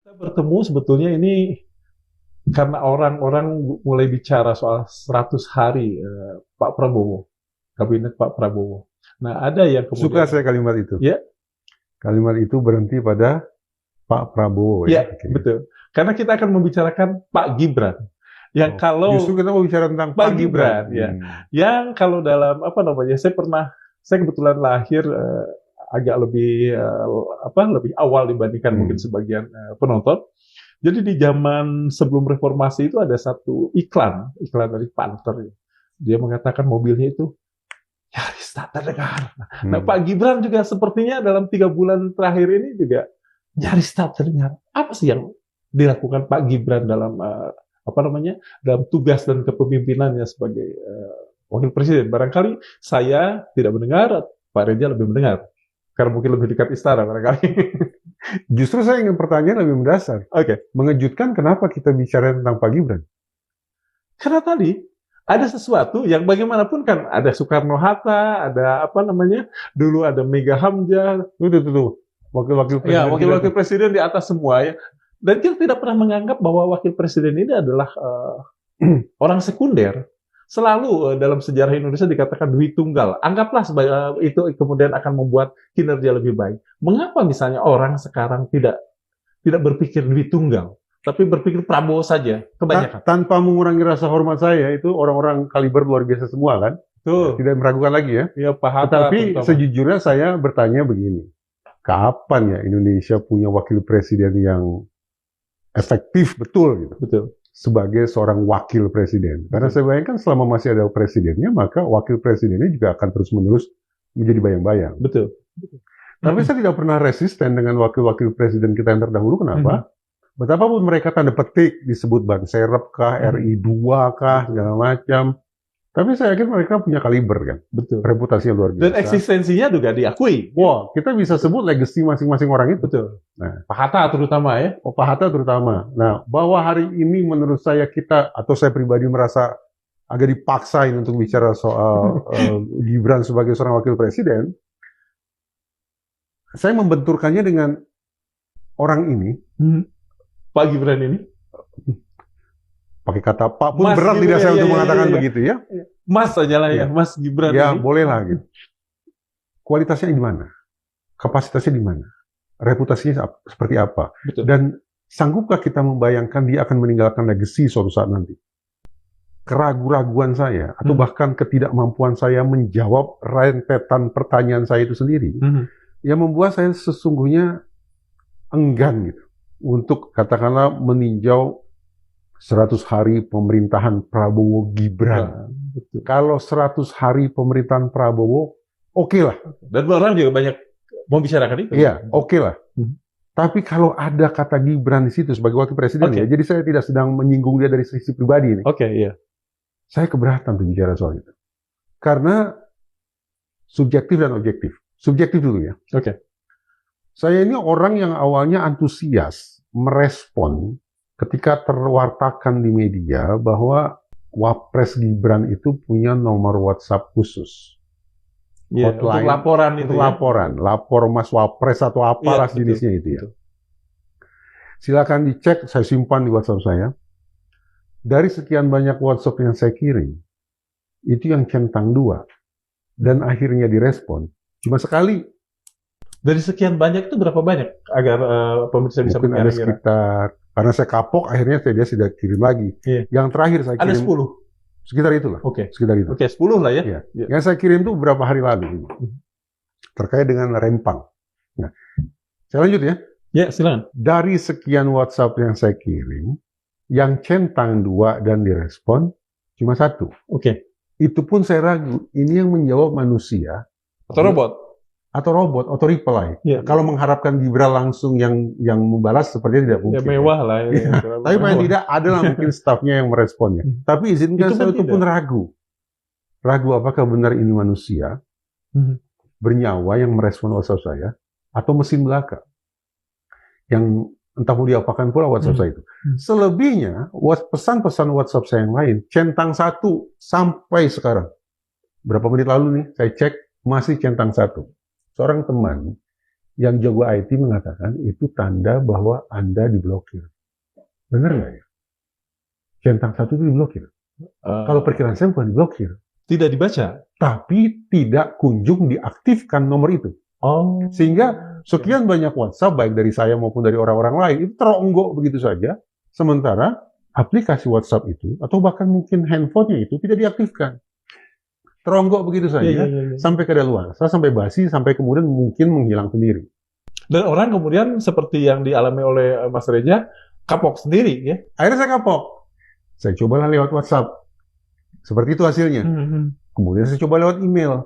Kita bertemu sebetulnya ini karena orang-orang mulai bicara soal 100 hari Pak Prabowo, kabinet Pak Prabowo. Nah, ada yang Suka kemudian, saya kalimat itu. ya, Kalimat itu berhenti pada Pak Prabowo ya, ya. Oke. betul. Karena kita akan membicarakan Pak Gibran. Yang Oh, justru kalau kita mau bicara tentang Pak Pak Gibran. Gibran, ya, yang kalau dalam apa namanya, saya kebetulan lahir agak lebih lebih awal dibandingkan mungkin sebagian penonton. Jadi di zaman sebelum reformasi itu ada satu iklan dari Panther. Dia mengatakan mobilnya itu nyaris tak terdengar. Nah, Pak Gibran juga sepertinya dalam 3 bulan terakhir ini juga nyaris tak terdengar. Apa sih yang dilakukan Pak Gibran dalam dalam tugas dan kepemimpinannya sebagai wakil presiden? Barangkali saya tidak mendengar, Pak Reza lebih mendengar karena mungkin lebih dekat istana barangkali. Justru saya ingin pertanyaan lebih mendasar. Oke. Mengejutkan kenapa kita bicara tentang Pak Gibran? Karena tadi ada sesuatu yang bagaimanapun kan ada Soekarno-Hatta, ada dulu ada Mega Hamzah, Tuh. Wakil-wakil ya presiden wakil-wakil presiden di atas semua ya. Dan kita tidak pernah menganggap bahwa wakil presiden ini adalah orang sekunder. Selalu dalam sejarah Indonesia dikatakan duit tunggal. Anggaplah itu kemudian akan membuat kinerja lebih baik. Mengapa misalnya orang sekarang tidak berpikir duit tunggal, tapi berpikir Prabowo saja kebanyakan? Tanpa mengurangi rasa hormat saya, itu orang-orang kaliber luar biasa semua kan? Tuh. Tidak meragukan lagi ya. Ya, Pak Hatta. Tetapi sejujurnya saya bertanya begini. Kapan ya Indonesia punya wakil presiden yang efektif betul gitu? Betul. Sebagai seorang wakil presiden. Karena saya bayangkan selama masih ada presidennya, maka wakil presidennya juga akan terus-menerus menjadi bayang-bayang. Betul. Tapi saya tidak pernah resisten dengan wakil-wakil presiden kita yang terdahulu. Kenapa? Betapapun mereka tanda petik disebut ban serep kah, RI2 kah, segala macam. Tapi saya yakin mereka punya kaliber kan. Betul. Reputasinya luar biasa. Dan eksistensinya juga diakui. Wah, kita bisa sebut legacy masing-masing orang itu. Betul. Nah, Pak Hatta terutama ya. Pak Hatta terutama. Nah, bahwa hari ini menurut saya atau saya pribadi merasa agak dipaksain untuk bicara soal Gibran sebagai seorang wakil presiden, saya membenturkannya dengan orang ini. Pak Gibran ini. Pakai kata Pak pun berat lidah saya untuk mengatakan begitu ya. Mas saja lah ya, Mas Gibran ya, ini. bolehlah gitu. Kualitasnya di mana? Kapasitasnya di mana? Reputasinya seperti apa? Betul. Dan sanggupkah kita membayangkan dia akan meninggalkan legacy suatu saat nanti? Keraguan-raguan saya, atau bahkan ketidakmampuan saya menjawab rentetan pertanyaan saya itu sendiri, yang membuat saya sesungguhnya enggan gitu, untuk katakanlah meninjau 100 hari pemerintahan Prabowo Gibran. Kalau 100 hari pemerintahan Prabowo, oke lah. Dan orang juga banyak membicarakan itu. Iya, oke lah. Tapi kalau ada kata Gibran di situ sebagai wakil presiden, ya, jadi saya tidak sedang menyinggung dia dari sisi pribadi ini. Iya. Saya keberatan berbicara soal itu. Karena subjektif dan objektif. Subjektif dulu ya. Saya ini orang yang awalnya antusias merespon ketika terwartakan di media bahwa Wapres Gibran itu punya nomor WhatsApp khusus. Hotline, untuk laporan itu. Lapor Mas Wapres atau apalah jenisnya itu ya. Silakan dicek, saya simpan di WhatsApp saya. Dari sekian banyak WhatsApp yang saya kirim, itu yang centang 2. Dan akhirnya direspon cuma sekali. Dari sekian banyak itu berapa banyak? Agar pemirsa bisa mungkin ada sekitar, karena saya kapok, akhirnya dia sudah kirim lagi. Yang terakhir saya kirim. Ada 10? Sekitar itulah. Sekitar itu. 10 lah ya. Yang saya kirim itu beberapa hari lalu. Terkait dengan Rempang. Nah, saya lanjut ya. Ya, silakan. Dari sekian WhatsApp yang saya kirim, yang centang 2 dan direspon cuma 1. Itu pun saya ragu, ini yang menjawab manusia atau robot? Atau robot, atau reply. Kalau mengharapkan Gibran langsung yang membalas, sepertinya tidak mungkin. Ya mewah lah. Tapi paling tidak adalah mungkin stafnya yang meresponnya. Tapi izinkan saya itu pun ragu. Ragu apakah benar ini manusia bernyawa yang merespon WhatsApp saya, atau mesin belaka yang entah mau diapakan pula WhatsApp saya itu. Selebihnya, pesan-pesan WhatsApp saya yang lain, centang 1 sampai sekarang. Berapa menit lalu nih, saya cek, masih centang 1. Seorang teman yang jago IT mengatakan itu tanda bahwa Anda diblokir. Benar nggak ya? Centang satu itu diblokir. Kalau perkiraan saya bukan diblokir. Tidak dibaca? Tapi tidak kunjung diaktifkan nomor itu. Oh. Sehingga sekian banyak WhatsApp, baik dari saya maupun dari orang-orang lain, itu teronggok begitu saja. Sementara aplikasi WhatsApp itu, atau bahkan mungkin handphonenya itu tidak diaktifkan. Teronggok begitu saja, sampai kadaluarsa, sampai basi, sampai kemudian mungkin menghilang sendiri. Dan orang kemudian seperti yang dialami oleh Mas Reza, kapok sendiri ya? Akhirnya saya kapok. Saya cobalah lewat WhatsApp. Seperti itu hasilnya. Kemudian saya coba lewat email.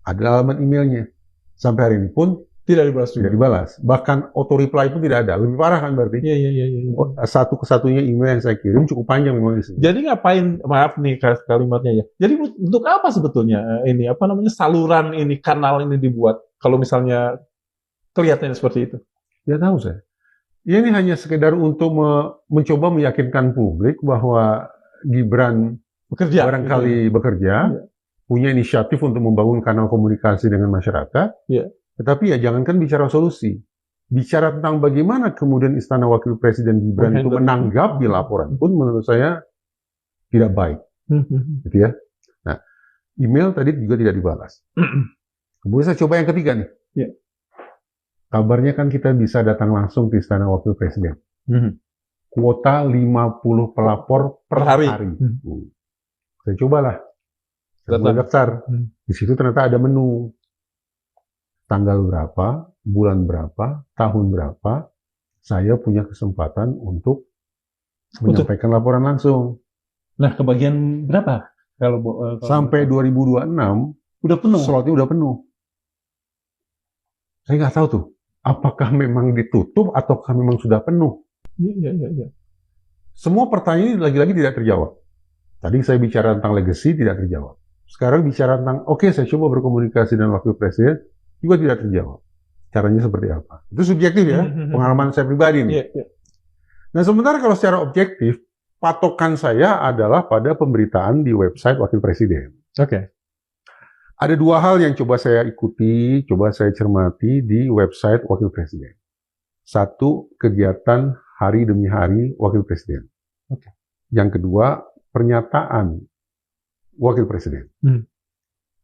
Ada alamat emailnya. Sampai hari ini pun tidak dibalas juga. Tidak dibalas. Bahkan auto reply pun tidak ada. Lebih parah kan berarti? Iya. Satu-kesatunya email yang saya kirim cukup panjang memang isinya. Jadi ngapain, maaf nih kalimatnya ya. Jadi untuk apa sebetulnya ini apa namanya saluran ini, kanal ini dibuat kalau misalnya kelihatannya seperti itu? Ya tahu saya. Ini hanya sekedar untuk mencoba meyakinkan publik bahwa Gibran bekerja, barangkali bekerja, punya inisiatif untuk membangun kanal komunikasi dengan masyarakat. Tetapi ya jangankan bicara solusi, bicara tentang bagaimana kemudian Istana Wakil Presiden Gibran itu menanggapi laporan pun menurut saya tidak baik, gitu ya. Nah, email tadi juga tidak dibalas. Kemudian saya coba yang ketiga nih. Kabarnya kan kita bisa datang langsung ke Istana Wakil Presiden. Kuota 50 pelapor per hari. Saya cobalah. Saya mulai daftar. Di situ ternyata ada menu. Tanggal berapa, bulan berapa, tahun berapa, saya punya kesempatan untuk menyampaikan laporan langsung. Nah, kebagian berapa? Kalau sampai 2026, udah penuh. Slotnya udah penuh. Saya nggak tahu tuh, apakah memang ditutup ataukah memang sudah penuh. Iya. Semua pertanyaan ini lagi-lagi tidak terjawab. Tadi saya bicara tentang legacy, tidak terjawab. Sekarang bicara tentang, oke, saya coba berkomunikasi dengan Wakil Presiden, juga tidak terjawab. Caranya seperti apa? Itu subjektif ya, pengalaman saya pribadi nih. Nah, sementara kalau secara objektif, patokan saya adalah pada pemberitaan di website Wakil Presiden. Ada dua hal yang coba saya ikuti, coba saya cermati di website Wakil Presiden. Satu, kegiatan hari demi hari Wakil Presiden. Yang kedua, pernyataan Wakil Presiden.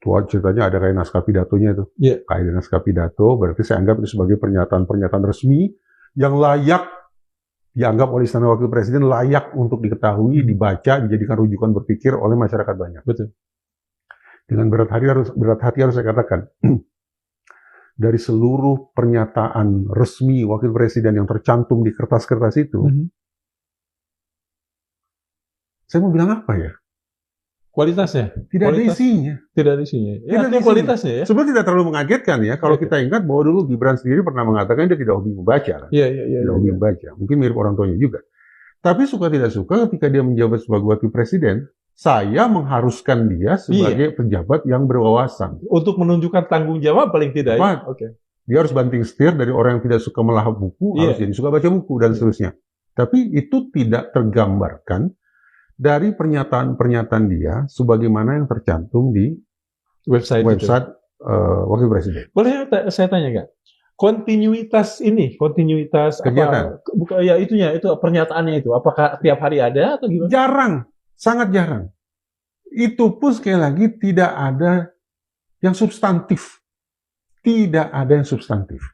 Tuh ceritanya ada kayak naskah pidatonya itu. Kayak naskah pidato, berarti saya anggap itu sebagai pernyataan-pernyataan resmi yang layak dianggap oleh Istana Wakil Presiden, layak untuk diketahui, dibaca, dijadikan rujukan berpikir oleh masyarakat banyak. Betul. Dengan berat hati harus saya katakan, dari seluruh pernyataan resmi Wakil Presiden yang tercantum di kertas-kertas itu, saya mau bilang apa ya? Kualitasnya? Tidak ada isinya. Tidak ada isinya. Tidak ada kualitasnya ya. Sebenarnya tidak terlalu mengagetkan ya. Kalau kita ingat bahwa dulu Gibran sendiri pernah mengatakan dia tidak hobi membaca. Tidak hobi membaca. Mungkin mirip orang tuanya juga. Tapi suka tidak suka ketika dia menjabat sebagai Wakil Presiden, saya mengharuskan dia sebagai pejabat yang berwawasan. Untuk menunjukkan tanggung jawab paling tidak ya. Dia harus banting setir dari orang yang tidak suka melahap buku, harus jadi suka baca buku dan seterusnya. Tapi itu tidak tergambarkan dari pernyataan-pernyataan dia sebagaimana yang tercantum di website Wakil Presiden. Boleh saya tanya nggak? Kontinuitas kegiatan. Itu pernyataannya itu. Apakah tiap hari ada atau gimana? Jarang, sangat jarang. Itu pun sekali lagi tidak ada yang substantif. Tidak ada yang substantif.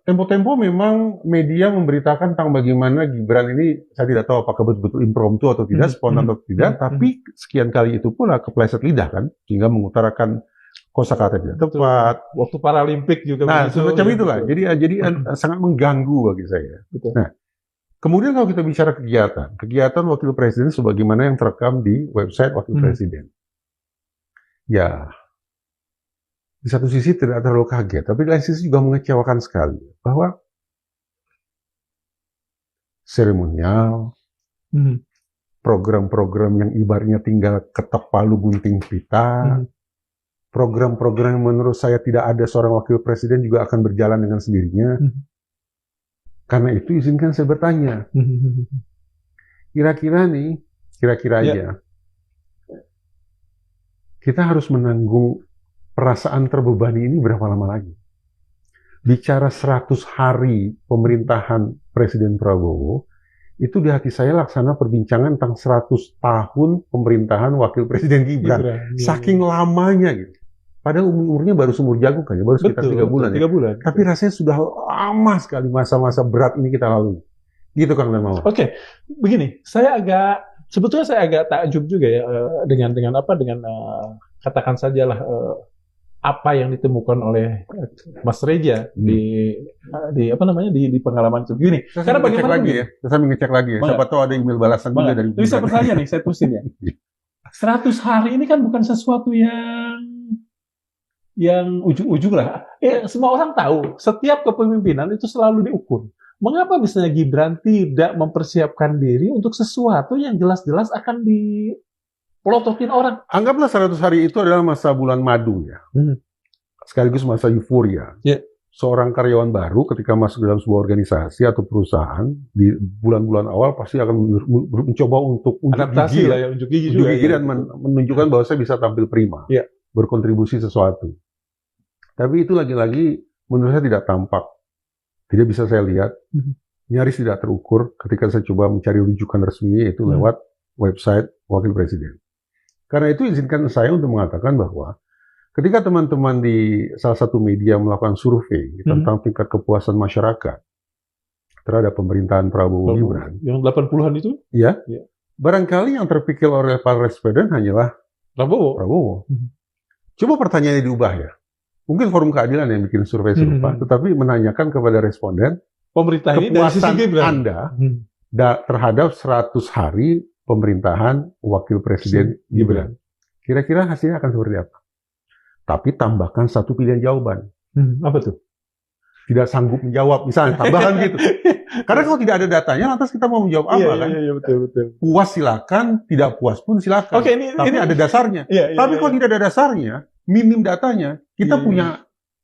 Tempo-tempo memang media memberitakan tentang bagaimana Gibran ini, saya tidak tahu apakah betul-betul impromptu atau tidak, spontan atau tidak, tapi sekian kali itu pula kepleset lidah kan, sehingga mengutarakan kosakata tidak tepat. Waktu Paralimpik juga. Nah, semacam itulah. Jadi sangat mengganggu bagi saya. Nah, kemudian kalau kita bicara kegiatan Wakil Presiden sebagaimana yang terekam di website Wakil Presiden. Ya, di satu sisi tidak terlalu kaget, tapi di lain sisi juga mengecewakan sekali bahwa seremonial, program-program yang ibaratnya tinggal ketok palu gunting pita, program-program yang menurut saya tidak ada seorang Wakil Presiden juga akan berjalan dengan sendirinya. Karena itu izinkan saya bertanya, kira-kira aja, kita harus menanggung perasaan terbebani ini berapa lama lagi? bicara 100 hari pemerintahan Presiden Prabowo, itu di hati saya laksana perbincangan tentang 100 tahun pemerintahan Wakil Presiden Gibran. Saking lamanya gitu. Padahal umurnya baru seumur jagung kan ya, baru sekitar 3 bulan ya. 3 bulan. Tapi rasanya sudah lama sekali masa-masa berat ini kita lalui. Gitu Kang Darmawan. Oke, begini, sebetulnya saya agak takjub juga ya dengan katakan sajalah apa yang ditemukan oleh Mas Reja di pengalaman itu. Gini, karena bagaimana lagi ya? Saya ngecek lagi ya. Siapa tahu ada email balasan juga dari. Jadi saya bertanya nih, saya tulisin ya. 100 hari ini kan bukan sesuatu yang ujug-ujug lah. Semua orang tahu, setiap kepemimpinan itu selalu diukur. Mengapa misalnya Gibran tidak mempersiapkan diri untuk sesuatu yang jelas-jelas akan dipelototin orang? Anggaplah 100 hari itu adalah masa bulan madu ya. Sekaligus masa euforia. Yeah. Seorang karyawan baru ketika masuk dalam sebuah organisasi atau perusahaan, di bulan-bulan awal pasti akan mencoba untuk adaptasi lah ya, unjuk gigi dan menunjukkan bahwa saya bisa tampil prima. Yeah. Berkontribusi sesuatu. Tapi itu lagi-lagi menurut saya tidak tampak. Tidak bisa saya lihat, nyaris tidak terukur ketika saya coba mencari rujukan resminya yaitu lewat website Wakil Presiden. Karena itu izinkan saya untuk mengatakan bahwa ketika teman-teman di salah satu media melakukan survei tentang tingkat kepuasan masyarakat terhadap pemerintahan Prabowo Gibran. Yang 80-an itu? Ya. Barangkali yang terpikir oleh para responden hanyalah Prabowo. Coba pertanyaannya diubah ya. Mungkin Forum Keadilan yang bikin survei serupa, tetapi menanyakan kepada responden pemerintah ini kepuasan Anda terhadap 100 hari pemerintahan Wakil Presiden Gibran. Kira-kira hasilnya akan seperti apa? Tapi tambahkan satu pilihan jawaban. Apa tuh? Tidak sanggup menjawab, misalnya tambahkan gitu. Karena kalau tidak ada datanya, lantas kita mau menjawab apa kan? Iya, betul. Puas silakan, tidak puas pun silakan. Tapi ada dasarnya. Tapi kalau tidak ada dasarnya, minim datanya, kita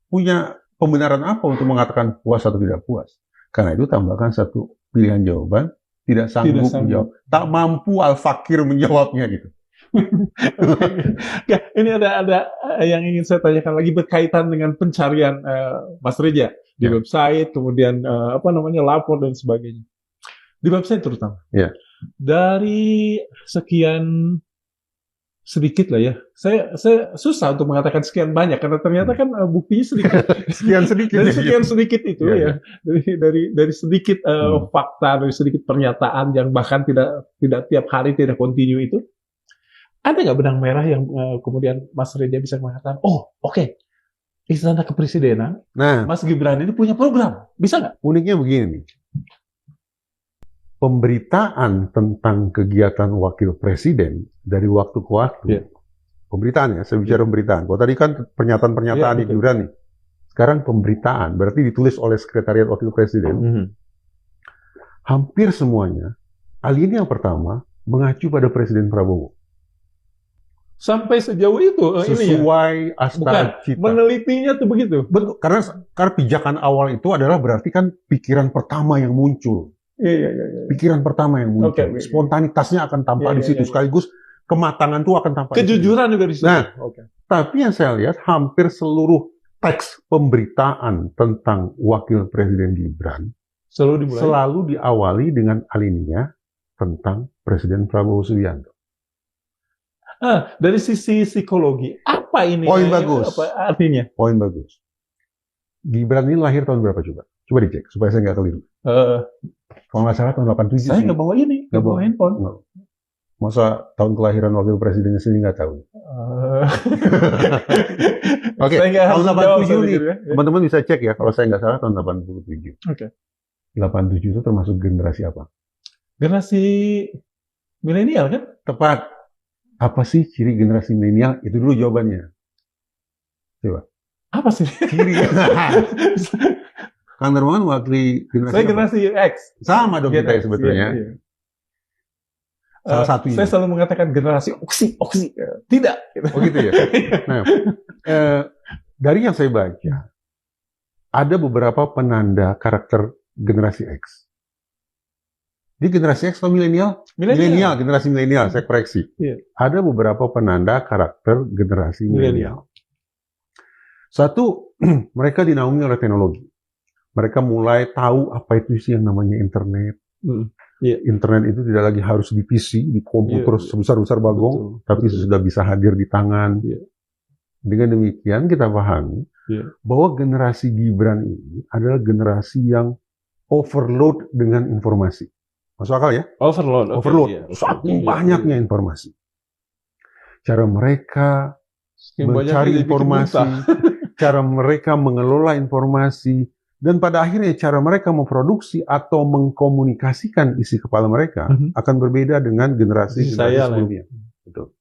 punya pembenaran apa untuk mengatakan puas atau tidak puas? Karena itu tambahkan satu pilihan jawaban, tidak sanggup menjawab, tak mampu al-fakir menjawabnya gitu. Ini ada yang ingin saya tanyakan lagi berkaitan dengan pencarian Mas Reja di website, kemudian lapor dan sebagainya. Di website terutama. Dari sekian sedikit lah ya. Saya susah untuk mengatakan sekian banyak karena ternyata kan buktinya sedikit. Dari sekian sedikit itu dari sedikit fakta, dari sedikit pernyataan yang bahkan tidak tiap hari, tidak kontinu itu. Ada nggak benang merah yang kemudian Mas Reja bisa mengatakan, oke, Istana Kepresidenan, Mas Gibran ini punya program, bisa nggak? Uniknya begini nih. Pemberitaan tentang kegiatan Wakil Presiden dari waktu ke waktu, pemberitaan ya, saya bicara pemberitaan. Kalau tadi kan pernyataan-pernyataan di Gibran nih, sekarang pemberitaan, berarti ditulis oleh Sekretariat Wakil Presiden. Hampir semuanya, alinea yang pertama mengacu pada Presiden Prabowo. Sampai sejauh itu, sesuai asta cita. Menelitinya tuh begitu. Betul, karena pijakan awal itu adalah berarti kan pikiran pertama yang muncul. Pikiran pertama yang muncul. Spontanitasnya akan tampak di situ. Sekaligus kematangan itu akan tampak. Kejujuran juga di situ. Nah, tapi yang saya lihat hampir seluruh teks pemberitaan tentang Wakil Presiden Gibran selalu diawali dengan alinea tentang Presiden Prabowo Subianto. Dari sisi psikologi, apa ini? Poin bagus. Apa artinya? Poin bagus. Gibran ini lahir tahun berapa coba? Coba dicek supaya saya nggak keliru. Kalau nggak salah tahun 87. Saya nggak bawa ini, nggak bawa handphone. Masa tahun kelahiran wakil presidennya sendiri nggak tahu? Oke, tahun 87 nih. Teman-teman bisa cek ya, kalau saya nggak salah tahun 87. 87 itu termasuk generasi apa? Generasi milenial kan? Tepat. Apa sih ciri generasi milenial? Itu dulu jawabannya. Coba. Apa sih? Ciri. Kang Darmawan wakili generasi Saya generasi X. Sama dong kita ya sebetulnya. Salah satu. Saya selalu mengatakan generasi oksi. Tidak. Oh gitu ya. Nah, dari yang saya baca, ada beberapa penanda karakter generasi X. Di generasi X atau milenial? Milenial, generasi milenial, saya koreksi. Ada beberapa penanda karakter generasi milenial. Satu, mereka dinaungi oleh teknologi. Mereka mulai tahu apa itu sih yang namanya internet. Internet itu tidak lagi harus di PC, di komputer sebesar-besar bagong, tapi sudah bisa hadir di tangan. Dengan demikian kita pahami bahwa generasi Gibran ini adalah generasi yang overload dengan informasi. Masuk akal ya? Overload. Saking banyaknya informasi. Cara mereka mencari informasi, cara mereka mengelola informasi, dan pada akhirnya cara mereka memproduksi atau mengkomunikasikan isi kepala mereka akan berbeda dengan generasi sebelumnya. Betul.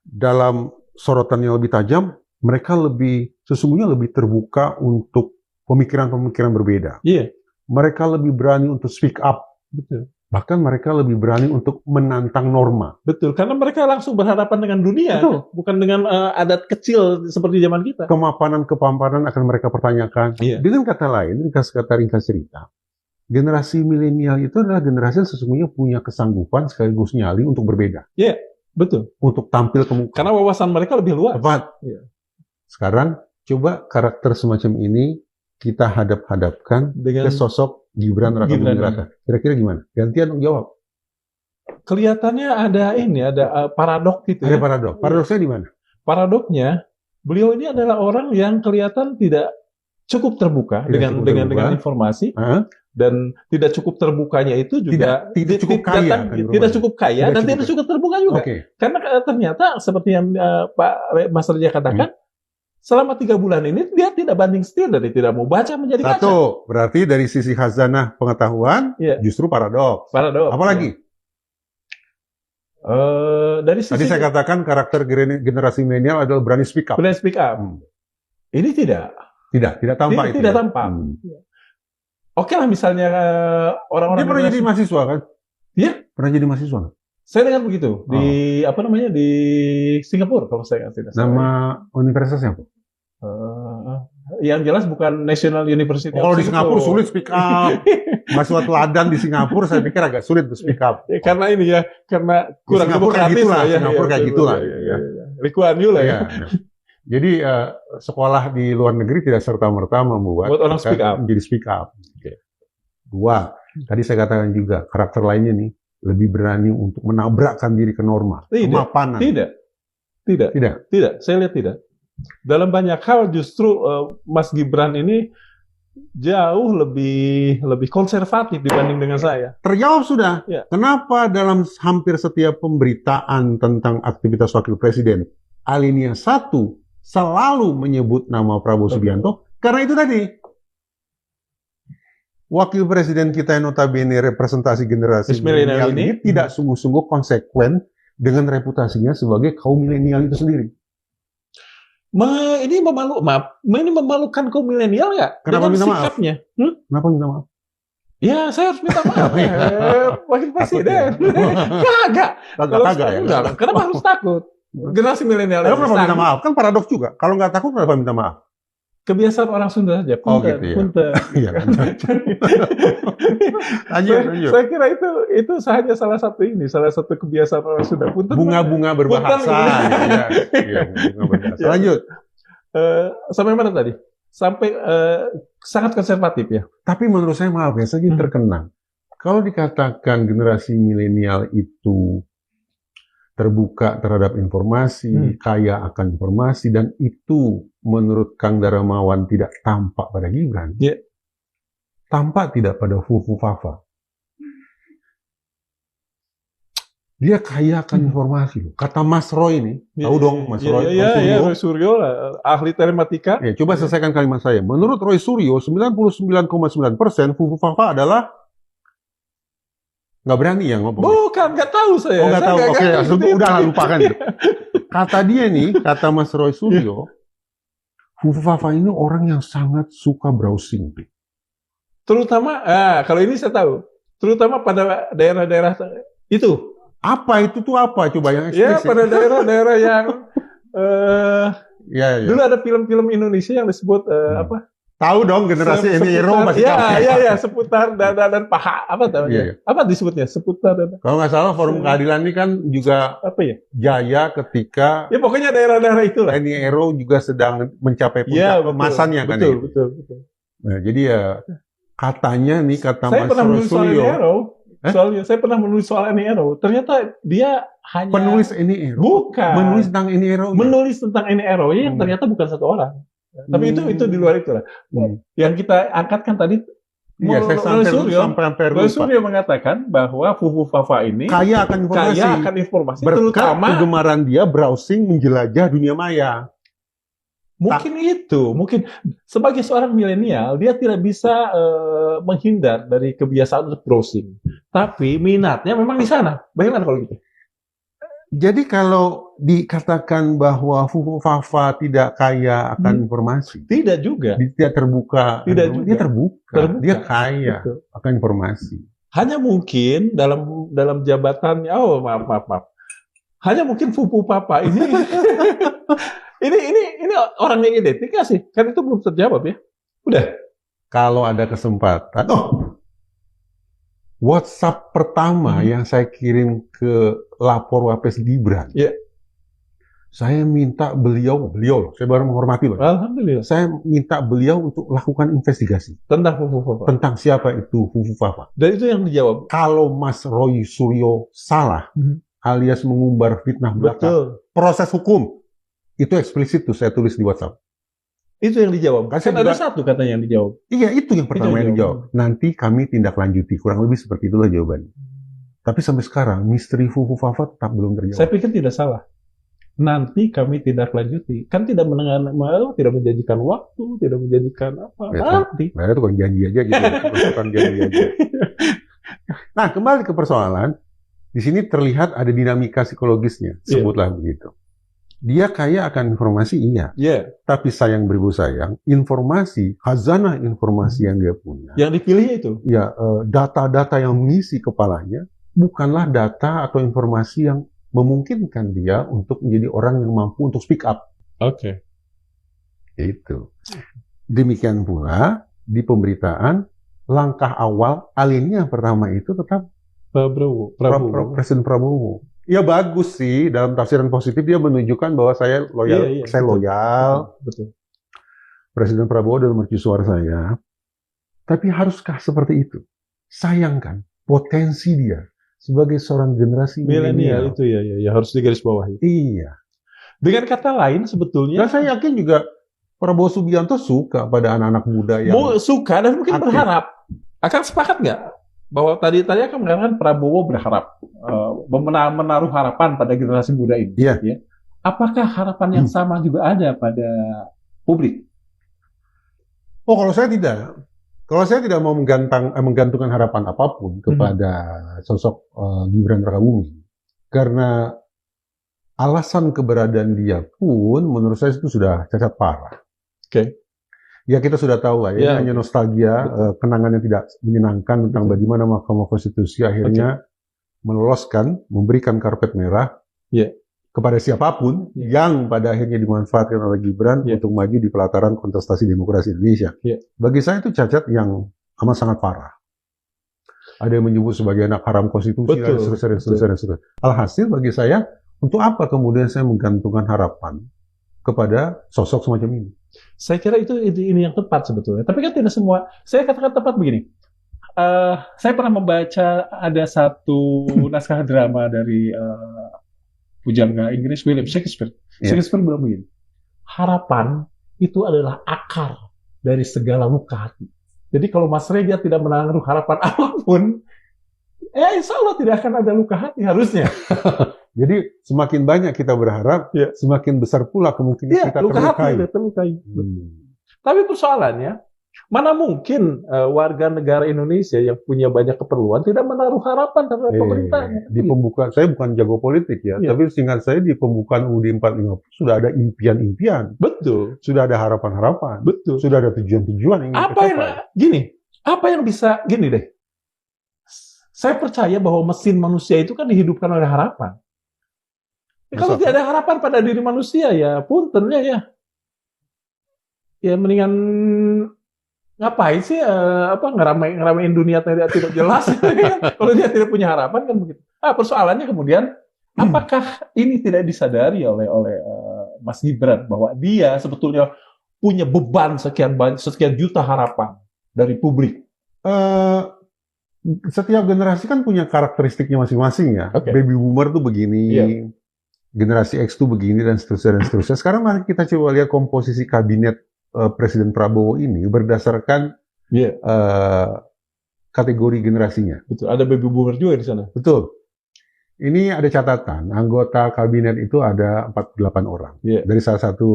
Dalam sorotan yang lebih tajam, mereka sesungguhnya lebih terbuka untuk pemikiran-pemikiran berbeda. Mereka lebih berani untuk speak up. Betul. Bahkan mereka lebih berani untuk menantang norma. Betul, karena mereka langsung berhadapan dengan dunia, bukan dengan adat kecil seperti zaman kita. Kepampanan akan mereka pertanyakan. Dengan kata lain, ringkas cerita, generasi milenial itu adalah generasi yang sesungguhnya punya kesanggupan sekaligus nyali untuk berbeda. Betul. Untuk tampil ke muka. Karena wawasan mereka lebih luas. Tepat. Sekarang, coba karakter semacam ini kita hadap-hadapkan ke sosok Gibran Raka Buming Raka. Kira-kira gimana? Gantian jawab. Kelihatannya ada paradok gitu. Ada paradok. Paradoksnya di mana? Paradoknya, beliau ini adalah orang yang kelihatan tidak cukup terbuka dengan informasi. Dan tidak cukup terbukanya itu juga tidak cukup kaya, dan tidak cukup terbuka juga. Karena ternyata seperti yang Pak Mas Reja katakan, selama 3 bulan ini dia tidak banding setir dari tidak mau baca menjadi baca. Berarti dari sisi khazanah pengetahuan justru paradoks. Apalagi? Dari sisi tadi saya katakan karakter generasi milenial adalah berani speak up. Ini tidak tampak. Tidak tampak. Oke lah, misalnya orang-orang dia pernah jadi mahasiswa kan? Iya, pernah jadi mahasiswa. Saya dengar begitu di Singapura kalau saya nggak salah. Nama universitasnya apa? Yang jelas bukan National University. Kalau di Singapura sulit speak up. Mahasiswa teladan di Singapura saya pikir agak sulit untuk speak up. Karena ini karena kurang demokratis lah. Singapura kayak gitulah. Lee Kuan Yew lah ya. Jadi sekolah di luar negeri tidak serta-merta membuat orang speak up. Menjadi speak up. Dua, tadi saya katakan juga karakter lainnya nih lebih berani untuk menabrakkan diri ke norma, kemapanan. Tidak. Saya lihat tidak. Dalam banyak hal justru Mas Gibran ini jauh lebih konservatif dibanding dengan saya. Terjawab sudah. Kenapa dalam hampir setiap pemberitaan tentang aktivitas wakil presiden alinea 1 selalu menyebut nama Prabowo Subianto? Karena itu tadi. Wakil presiden kita yang notabene representasi generasi milenial ini tidak sungguh-sungguh konsekuen dengan reputasinya sebagai kaum milenial itu sendiri. Ini memalukan kaum milenial nggak? Kenapa minta maaf? Kenapa minta maaf? Ya, saya harus minta maaf. Wakil presiden. Kagak ya? Kenapa harus takut? Generasi milenial. Kenapa minta maaf? Kan paradoks juga. Kalau nggak takut, kenapa minta maaf? Kebiasaan orang Sunda saja. Punten. Lanjut. Saya kira itu saja salah satu kebiasaan orang Sunda. Punten. Bunga-bunga berbahasa. Bunga berbahasa. Lanjut. Sampai mana tadi? Sampai sangat konservatif ya. Tapi menurut saya maaf ya, saya terkenang. Kalau dikatakan generasi milenial itu terbuka terhadap informasi, kaya akan informasi, dan itu menurut Kang Darmawan tidak tampak pada Gibran. Tampak tidak pada Fufu Fafa. Dia kaya akan informasi. Kata Mas Roy ini, tahu dong Mas Roy? Roy Suryo lah, ahli telematika. Coba selesaikan kalimat saya. Menurut Roy Suryo, 99,9% Fufu Fafa adalah nggak berani ya ngomong. Bukan, nggak tahu saya. Nggak tahu. Oke, udah lupakan. Kata dia nih, kata Mas Roy Suryo, Fufu Fafa ini orang yang sangat suka browsing. Terutama, kalau ini saya tahu. Terutama pada daerah-daerah itu. Apa itu tuh apa? Coba yang eksplisit. Pada daerah-daerah yang dulu ada film-film Indonesia yang disebut apa? Tahu dong generasi ini Ero pasti tahu. Iya, seputar dan paha apa namanya? Iya, iya. Apa disebutnya? Seputar dan Kalau nggak salah Forum Keadilan ini kan juga apa ya? jaya ketika Ya pokoknya daerah-daerah itulah. Eni Ero juga sedang mencapai puncak kemasannya kan ya. Betul. Nah, jadi ya katanya nih kata Saya Mas pernah menulis soal Eni Rosulio, Ero. Soalnya saya pernah menulis soal Eni Ero. Ternyata dia hanya penulis Eni Ero, bukan menulis tentang Eni Ero, menulis tentang Eni Ero yang ternyata bukan satu orang. Tapi itu di luar itu lah. Yang kita angkat kan tadi, iya, saya sampai Rosulio mengatakan bahwa Fufu Fafa ini kaya akan informasi. Berkat terutama kegemaran dia browsing menjelajah dunia maya. Mungkin sebagai seorang milenial dia tidak bisa menghindar dari kebiasaan untuk browsing. Tapi minatnya memang di sana. Bagaimana kalau gitu? Jadi kalau dikatakan bahwa Fufu Fafa tidak kaya akan informasi, tidak juga. Dia terbuka. Tidak juga. Dia terbuka. Dia kaya akan informasi. Hanya mungkin dalam jabatannya, maaf. Hanya mungkin Fufu Fafa ini ini orang yang identifikasi. Kan itu belum terjawab ya. Udah. Kalau ada kesempatan. WhatsApp pertama yang saya kirim ke lapor Wapres Gibran. Yeah. Saya minta beliau, saya baru menghormati loh. Alhamdulillah. Saya minta beliau untuk lakukan investigasi. Tentang Fufu Fafa. Tentang siapa itu Fufu Fafa. Dan itu yang dijawab. Kalau Mas Roy Suryo salah, alias mengumbar fitnah belaka, proses hukum, itu eksplisit tuh saya tulis di WhatsApp. Itu yang dijawab. Kan ada satu katanya yang dijawab. Iya, itu yang pertama yang dijawab. Nanti kami tindak lanjuti. Kurang lebih seperti itulah jawabannya. Tapi sampai sekarang, misteri Fufu Fafa tetap belum terjawab. Saya pikir tidak salah. Nanti kami tindak lanjuti. Kan tidak tidak menjanjikan waktu, tidak menjanjikan apa. Nanti. Itu kan janji aja gitu. Bukan janji aja. Nah, kembali ke persoalan. Di sini terlihat ada dinamika psikologisnya. Sebutlah begitu. Dia kaya akan informasi, iya. Tapi sayang beribu sayang, khazanah informasi yang dia punya. Yang dipilih itu? Ya, data-data yang mengisi kepalanya, bukanlah data atau informasi yang memungkinkan dia untuk menjadi orang yang mampu untuk speak up. Oke. Itu. Demikian pula, di pemberitaan, langkah awal, alinea pertama itu tetap Presiden Prabowo. Ya bagus sih, dalam tafsiran positif dia menunjukkan bahwa saya loyal, Betul. Presiden Prabowo adalah mercusuar saya. Tapi haruskah seperti itu? Sayangkan potensi dia sebagai seorang generasi milenial itu ya harus digarisbawahi. Iya. Dengan kata lain sebetulnya. Dan saya yakin juga Prabowo Subianto suka pada anak-anak muda yang suka dan mungkin berharap. Akan sepakat nggak? Bahwa tadi akan mengatakan Prabowo berharap menaruh harapan pada generasi muda ini. Iya. Ya. Apakah harapan yang sama juga ada pada publik? Kalau saya tidak. Kalau saya tidak mau menggantungkan harapan apapun kepada sosok Gibran Rakabuming, karena alasan keberadaan dia pun menurut saya itu sudah cacat parah. Oke. Ya kita sudah tahu lah, ini hanya nostalgia, kenangan yang tidak menyenangkan tentang bagaimana Mahkamah Konstitusi akhirnya meloloskan, memberikan karpet merah kepada siapapun yang pada akhirnya dimanfaatkan oleh Gibran untuk maju di pelataran kontestasi demokrasi Indonesia. Bagi saya itu cacat yang amat sangat parah. Ada yang menyebut sebagai anak haram konstitusi, dan seterusnya. Alhasil bagi saya, untuk apa kemudian saya menggantungkan harapan kepada sosok semacam ini? Saya kira ini yang tepat sebetulnya. Tapi kan tidak semua. Saya katakan tepat begini. Saya pernah membaca ada satu naskah drama dari pujangga Inggris William Shakespeare. Shakespeare bilang begini, harapan itu adalah akar dari segala luka hati. Jadi kalau Mas Rega tidak menaruh harapan apapun, insya Allah tidak akan ada luka hati harusnya. Jadi semakin banyak kita berharap, semakin besar pula kemungkinan kita terlukai. Tapi persoalannya, mana mungkin warga negara Indonesia yang punya banyak keperluan tidak menaruh harapan terhadap pemerintahnya? Di pembukaan, saya bukan jago politik tapi seingat saya di pembukaan UUD 45 sudah ada impian-impian. Betul. Sudah ada harapan-harapan. Betul. Sudah ada tujuan-tujuan yang apa yang bisa, gini deh. Saya percaya bahwa mesin manusia itu kan dihidupkan oleh harapan. Kalau tidak ada harapan pada diri manusia, ya punten ya. Ya mendingan ngapain sih ngeramein dunia tidak jelas kalau dia tidak punya harapan kan begitu. Persoalannya kemudian apakah ini tidak disadari oleh Mas Gibran bahwa dia sebetulnya punya beban sekian juta harapan dari publik. Setiap generasi kan punya karakteristiknya masing-masing ya. Okay. Baby boomer tuh begini, generasi X tuh begini dan seterusnya dan seterusnya. Sekarang mari kita coba lihat komposisi kabinet Presiden Prabowo ini berdasarkan kategori generasinya. Betul. Ada baby boomer juga di sana. Betul. Ini ada catatan, anggota kabinet itu ada 48 orang. Dari salah satu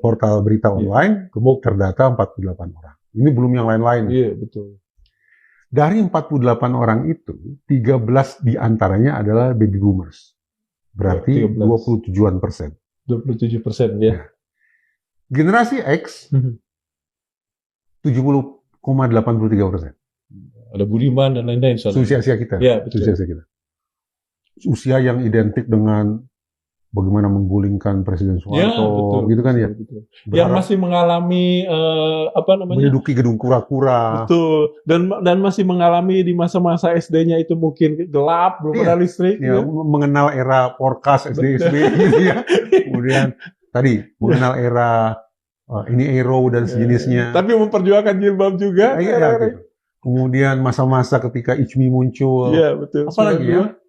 portal berita online, terdata 48 orang. Ini belum yang lain-lain. Iya, betul. Dari 48 orang itu, 13 diantaranya adalah baby boomers. Berarti 27%. 27%, ya. Generasi X, 70,83%. Ada Budiman dan lain-lain. Usia kita. Ya, betul. Usia kita. Usia yang identik dengan bagaimana menggulingkan Presiden Soeharto, gitu kan ya. Betul. Yang masih mengalami menduduki gedung kura-kura. Betul. Dan masih mengalami di masa-masa SD-nya itu mungkin gelap, belum ada listrik. Ya, mengenal era Porkas SD gitu ya. Kemudian tadi mengenal era ini Aero dan sejenisnya. Tapi memperjuangkan jilbab juga. Gitu. Kemudian masa-masa ketika Ijmi muncul. Iya, betul. Apalagi ya?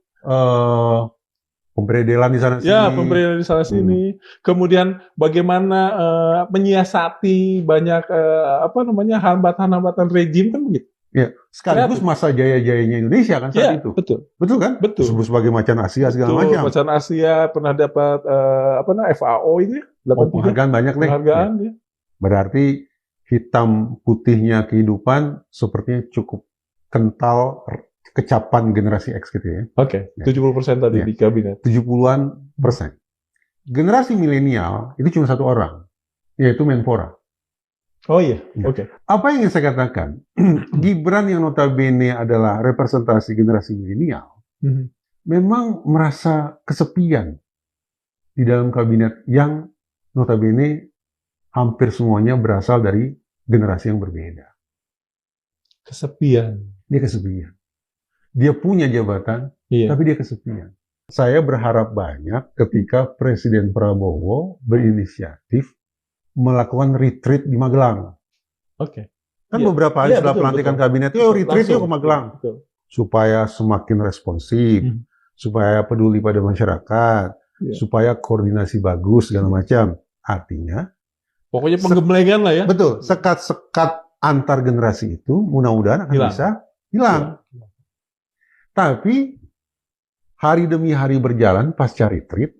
Pemberedelan di sana sini. Ya, pemberedelan di sana sini. Kemudian bagaimana menyiasati banyak hambatan-hambatan rejim kan begitu. Ya, sekaligus masa jaya-jayanya Indonesia kan saat itu. Betul. Betul kan? Betul. Disebut sebagai macan Asia segala macam. Macan Asia pernah dapat FAO ini, dapat penghargaan banyak nih. Penghargaan ya. Berarti hitam putihnya kehidupan sepertinya cukup kental kecapan generasi X gitu ya. Oke, 70% tadi di kabinet. 70-an%. Generasi milenial itu cuma satu orang, yaitu Menpora. Oh iya, oke. Apa yang ingin saya katakan? Gibran yang notabene adalah representasi generasi milenial, memang merasa kesepian di dalam kabinet yang notabene hampir semuanya berasal dari generasi yang berbeda. Kesepian. Dia kesepian. Dia punya jabatan, tapi dia kesepian. Saya berharap banyak ketika Presiden Prabowo berinisiatif melakukan retreat di Magelang. Oke. Kan beberapa hari setelah pelantikan kabinet, retreat yuk ke Magelang. Supaya semakin responsif, supaya peduli pada masyarakat, supaya koordinasi bagus, segala macam. Artinya, pokoknya penggemblengan lah ya. Betul, sekat-sekat antar generasi itu mudah-mudahan akan bisa hilang. Tapi hari demi hari berjalan pasca retreat,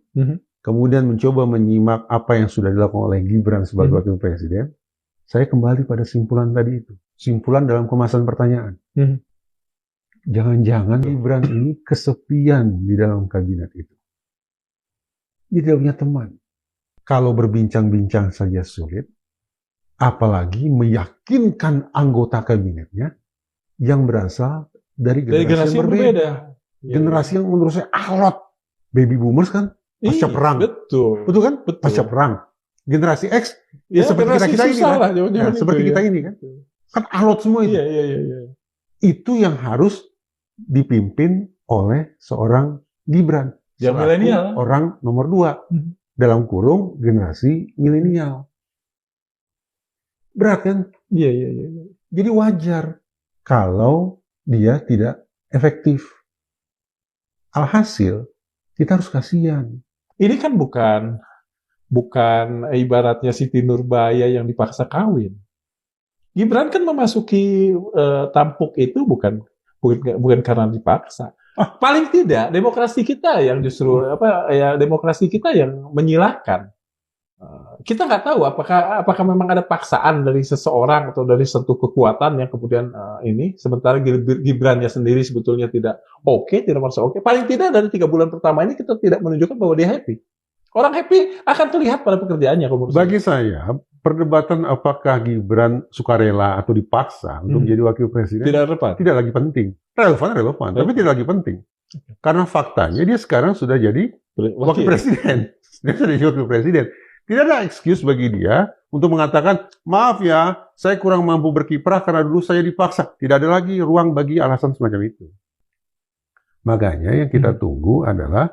kemudian mencoba menyimak apa yang sudah dilakukan oleh Gibran sebagai wakil presiden, saya kembali pada simpulan tadi itu. Simpulan dalam kemasan pertanyaan. Jangan-jangan Gibran ini kesepian di dalam kabinet itu. Dia tidak punya teman. Kalau berbincang-bincang saja sulit, apalagi meyakinkan anggota kabinetnya yang berasal dari generasi yang berbeda. Generasi yang menurut saya alot. Baby boomers kan pasca perang. Betul. Betul kan? Betul. Pasca perang. Generasi X seperti kita ini kan. Seperti kita ini kan. Kan alot semua itu. Iya. Itu yang harus dipimpin oleh seorang Gibran. Yang milenial. Orang nomor 2. Dalam kurung generasi milenial. Berat kan? Iya. Jadi wajar kalau dia tidak efektif. Alhasil, kita harus kasihan. Ini kan bukan ibaratnya Siti Nurbaya yang dipaksa kawin. Gibran kan memasuki tampuk itu bukan karena dipaksa. Paling tidak demokrasi kita yang justru demokrasi kita yang menyilahkan. Kita nggak tahu apakah memang ada paksaan dari seseorang atau dari satu kekuatan yang kemudian sementara Gibrannya sendiri sebetulnya tidak merasa oke. Paling tidak dari 3 bulan pertama ini kita tidak menunjukkan bahwa dia happy. Orang happy akan terlihat pada pekerjaannya. Bagi saya, perdebatan apakah Gibran sukarela atau dipaksa untuk menjadi wakil presiden tidak lagi penting. Relevan, tapi tidak lagi penting. Karena faktanya dia sekarang sudah jadi wakil presiden. Dia sudah jadi wakil presiden. Tidak ada excuse bagi dia untuk mengatakan, maaf ya, saya kurang mampu berkiprah karena dulu saya dipaksa. Tidak ada lagi ruang bagi alasan semacam itu. Makanya yang kita tunggu adalah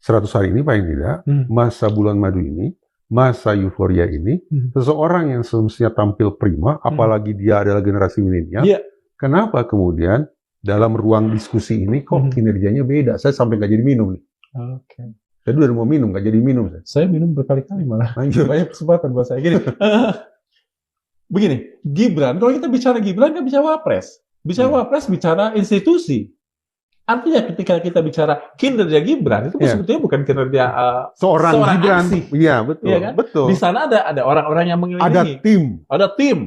100 hari ini paling tidak, masa bulan madu ini, masa euforia ini, seseorang yang semestinya tampil prima, apalagi dia adalah generasi milenial, kenapa kemudian dalam ruang diskusi ini kok kinerjanya beda? Saya sampai nggak jadi minum nih. Saya udah mau minum, nggak jadi minum. Saya minum berkali-kali malah. Lanjut. Banyak kesempatan buat saya. Gini, begini, Gibran, kalau kita bicara Gibran, kan bicara Wapres. Bicara Wapres, bicara institusi. Artinya ketika kita bicara kinerja Gibran, itu sebetulnya bukan kinerja seorang Gibran. Aksi. Iya, betul. Iya kan? Betul. Di sana ada orang-orang yang mengelilingi. Ada tim.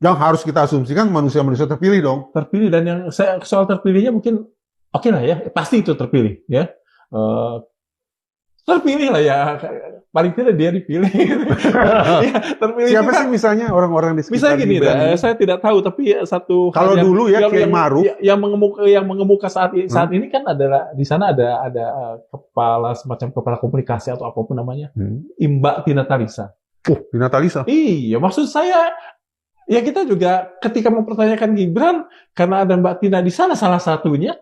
Yang harus kita asumsikan manusia-manusia terpilih dong. Terpilih, dan yang soal terpilihnya mungkin oke lah ya, pasti itu terpilih ya. Terpilih lah ya, paling tidak dia dipilih. Ya, terpilih. Siapa sih misalnya orang-orang di sekitar misalnya gini, saya tidak tahu, tapi satu kalau dulu ya Kiai Maruf yang mengemuka saat ini kan adalah di sana ada kepala semacam kepala komunikasi atau apapun namanya, Mbak Tina Talisa. Tina Talisa. Iya, maksud saya ya kita juga ketika mempertanyakan Gibran karena ada Mbak Tina di sana salah satunya.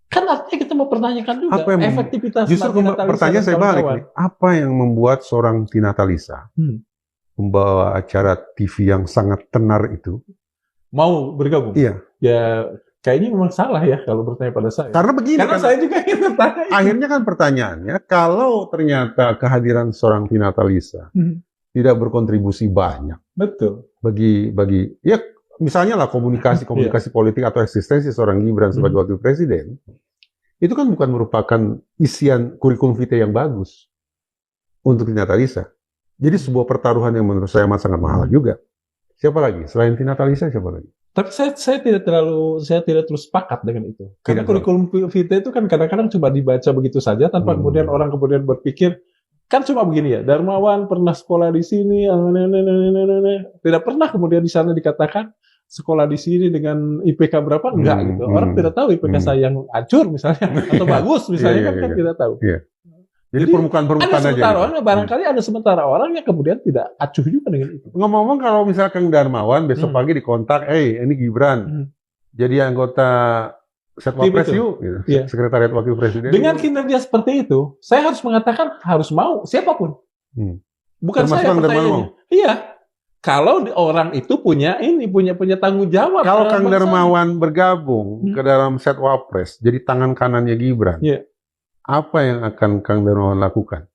Kan artinya kita mempertanyakan juga efektivitas. Justru pertanyaan saya balik nih, apa yang membuat seorang Tina Talisa membawa acara TV yang sangat tenar itu mau bergabung? Iya. Ya kayaknya memang salah ya kalau bertanya pada saya. Karena begini, karena saya juga ingin bertanya. Akhirnya kan pertanyaannya, kalau ternyata kehadiran seorang Tina Talisa tidak berkontribusi banyak, betul, bagi ya misalnya lah komunikasi politik atau eksistensi seorang Gibran sebagai wakil presiden, itu kan bukan merupakan isian kurikulum vitae yang bagus untuk Tina Talisa. Jadi sebuah pertaruhan yang menurut saya amat sangat mahal juga. Siapa lagi? Selain Tina Talisa, siapa lagi? Tapi saya tidak terus sepakat dengan itu. Karena kurikulum vitae itu kan kadang-kadang cuma dibaca begitu saja tanpa kemudian orang kemudian berpikir, kan cuma begini ya, Darmawan pernah sekolah di sini, tidak pernah kemudian di sana dikatakan sekolah di sini dengan IPK berapa, enggak gitu. Orang tidak tahu IPK saya yang hancur misalnya, atau bagus misalnya, kan tidak tahu. Jadi permukaan-permukaan aja. Gitu. Barangkali ada sementara orang yang kemudian tidak acuh juga dengan itu. Ngomong-ngomong, kalau misalkan Darmawan besok pagi dikontak, ini Gibran, jadi anggota Setwapres yuk, gitu. Sekretariat Wakil Presiden. Dengan kinerja seperti itu, saya harus mengatakan harus mau siapapun. Bukan saya pertanyaannya. Iya. Kalau orang itu punya tanggung jawab. Kalau Kang Darmawan bergabung ke dalam Setwapres, jadi tangan kanannya Gibran, apa yang akan Kang Darmawan lakukan?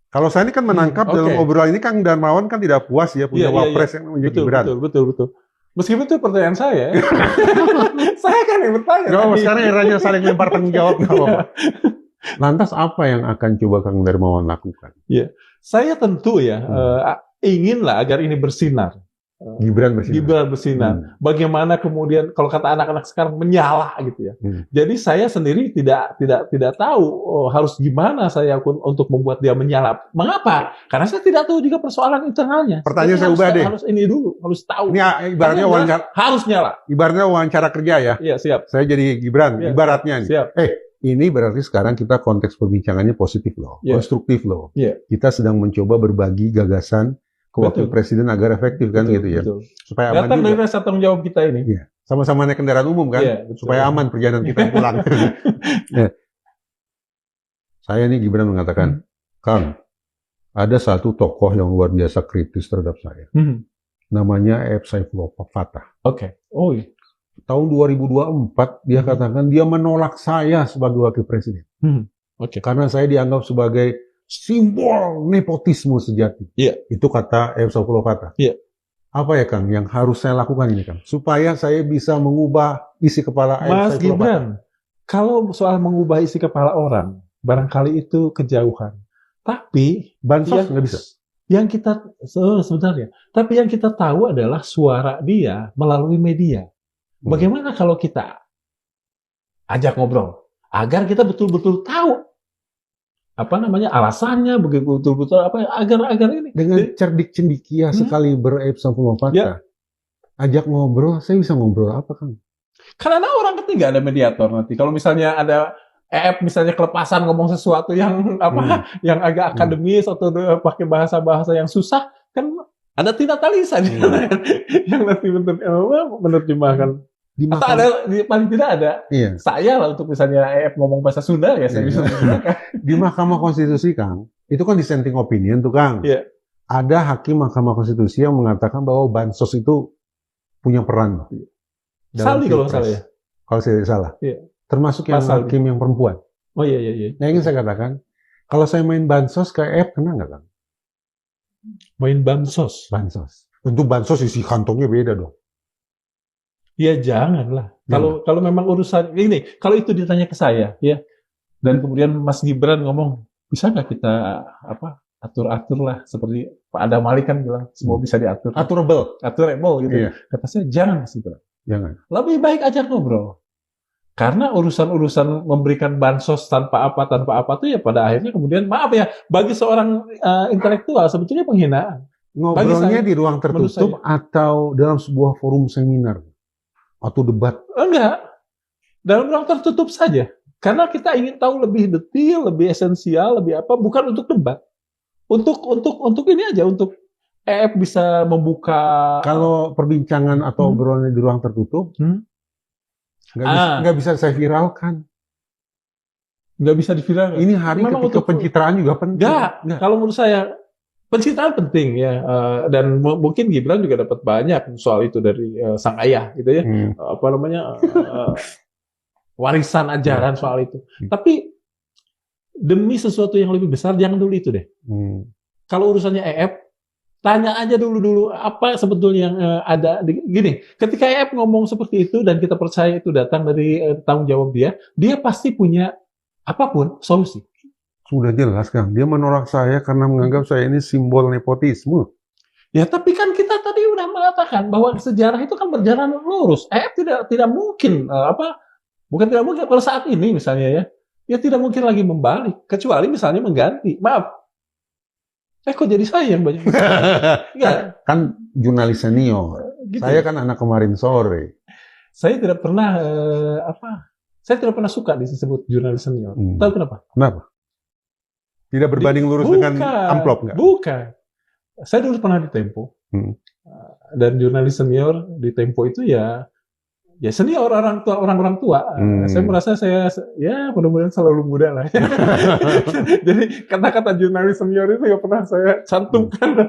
Kalau saya ini kan menangkap dalam obrolan ini, Kang Darmawan kan tidak puas ya punya wapres yang menjadi Gibran. Betul. Meskipun itu pertanyaan saya, saya kan yang bertanya. Sekarang eranya saling lempar tanggung jawab, nggak apa-apa. Lantas apa yang akan coba Kang Darmawan lakukan? Saya tentu inginlah agar ini bersinar. Gibran bersinar. Bagaimana kemudian kalau kata anak-anak sekarang menyala gitu ya. Jadi saya sendiri tidak tahu harus gimana saya untuk membuat dia menyala. Mengapa? Karena saya tidak tahu juga persoalan internalnya. Pertanyaan saya ubah deh. Harus ini dulu, harus tahu. Ini ibaratnya wawancara, harus nyala. Ibaratnya wawancara kerja ya. Iya, siap. Saya jadi Gibran, ibaratnya nih. Siap. Ini berarti sekarang kita konteks perbincangannya positif loh, konstruktif loh. Kita sedang mencoba berbagi gagasan ke wakil presiden agar efektif kan gitu ya. Supaya aman datang juga. dari rasa tanggung jawab kita ini. Sama-sama naik kendaraan umum kan, supaya aman perjalanan kita pulang. Saya nih Gibran mengatakan, Kang, ada satu tokoh yang luar biasa kritis terhadap saya. Namanya F. Saifullah Fatah. Tahun 2024 dia katakan dia menolak saya sebagai wakil presiden. Karena saya dianggap sebagai simbol nepotisme sejati. Itu kata F. Saifullah Fatah. Apa ya Kang yang harus saya lakukan ini Kang? Supaya saya bisa mengubah isi kepala Mas Gibran, kalau soal mengubah isi kepala orang, barangkali itu kejauhan. Tapi bansos nggak bisa. Yang kita sebenarnya, tapi yang kita tahu adalah suara dia melalui media. Bagaimana kalau kita ajak ngobrol agar kita betul-betul tahu alasannya, betul-betul agar ini dengan cerdik cendikia sekali Saifullah Fatah. Ajak ngobrol, saya bisa ngobrol apa Kang? Karena orang ketiga ada mediator nanti. Kalau misalnya ada misalnya kelepasan ngomong sesuatu yang yang agak akademis atau pakai bahasa-bahasa yang susah, kan ada Tina Talisa yang nanti menerjemahkan. Atau ada, paling tidak ada saya lah untuk misalnya ngomong bahasa Sunda ya saya bisa menggunakan. Di Mahkamah Konstitusi, Kang, itu kan dissenting opinion tuh, Kang. Ada hakim Mahkamah Konstitusi yang mengatakan bahwa bansos itu punya peran. Sali kalau salah ya. Kalau saya tidak salah. Termasuk yang hakim yang perempuan. Oh iya. Nah, ingin saya katakan, kalau saya main bansos ke kena nggak, Kang? Main bansos? Bansos. Tentu bansos isi kantongnya beda dong. Ya janganlah. Kalau memang urusan ini, kalau itu ditanya ke saya, ya, dan kemudian Mas Gibran ngomong, bisa nggak kita atur-atur lah, seperti Pak Adam Malik kan bilang, semua bisa diatur. Aturable gitu. Kata saya, jangan Mas Gibran. Jangan. Lebih baik ajak ngobrol. Karena urusan-urusan memberikan bansos tanpa apa itu ya pada akhirnya kemudian, maaf ya, bagi seorang intelektual sebetulnya penghinaan. Ngobrolnya di ruang tertutup atau dalam sebuah forum seminar atau debat? Enggak, dalam ruang tertutup saja. Karena kita ingin tahu lebih detail, lebih esensial, lebih apa, bukan untuk debat. Untuk ini aja, untuk bisa membuka. Kalau perbincangan atau obrolannya di ruang tertutup, nggak bisa saya viralkan. Nggak bisa diviralkan. Ini hari ketika pencitraan juga penting. Nggak. Kalau menurut saya pencitraan penting ya, dan mungkin Gibran juga dapat banyak soal itu dari sang ayah gitu ya. Warisan ajaran soal itu. Tapi demi sesuatu yang lebih besar jangan dulu itu deh. Kalau urusannya tanya aja dulu apa sebetulnya yang ada. Gini, ketika ngomong seperti itu dan kita percaya itu datang dari tanggung jawab dia pasti punya apapun solusi. Sudah jelas, Kang. Dia menolak saya karena menganggap saya ini simbol nepotisme. Ya, tapi kan kita tadi udah mengatakan bahwa sejarah itu kan berjalan lurus. Tidak mungkin bukan tidak mungkin pada saat ini misalnya ya tidak mungkin lagi membalik kecuali misalnya mengganti. Maaf. Kok jadi saya yang banyak? Kan jurnalis senior. Gitu. Saya kan anak kemarin sore. Saya tidak pernah saya tidak pernah suka disebut jurnalis senior. Tahu kenapa? Kenapa? Tidak berbanding lurus dengan amplop nggak? Bukan. Saya dulu pernah di Tempo. Dan jurnalis senior di Tempo itu ya senior orang tua. Saya merasa saya mudah-mudahan selalu muda lah. Jadi kata-kata jurnalis senior itu ya pernah saya cantumkan.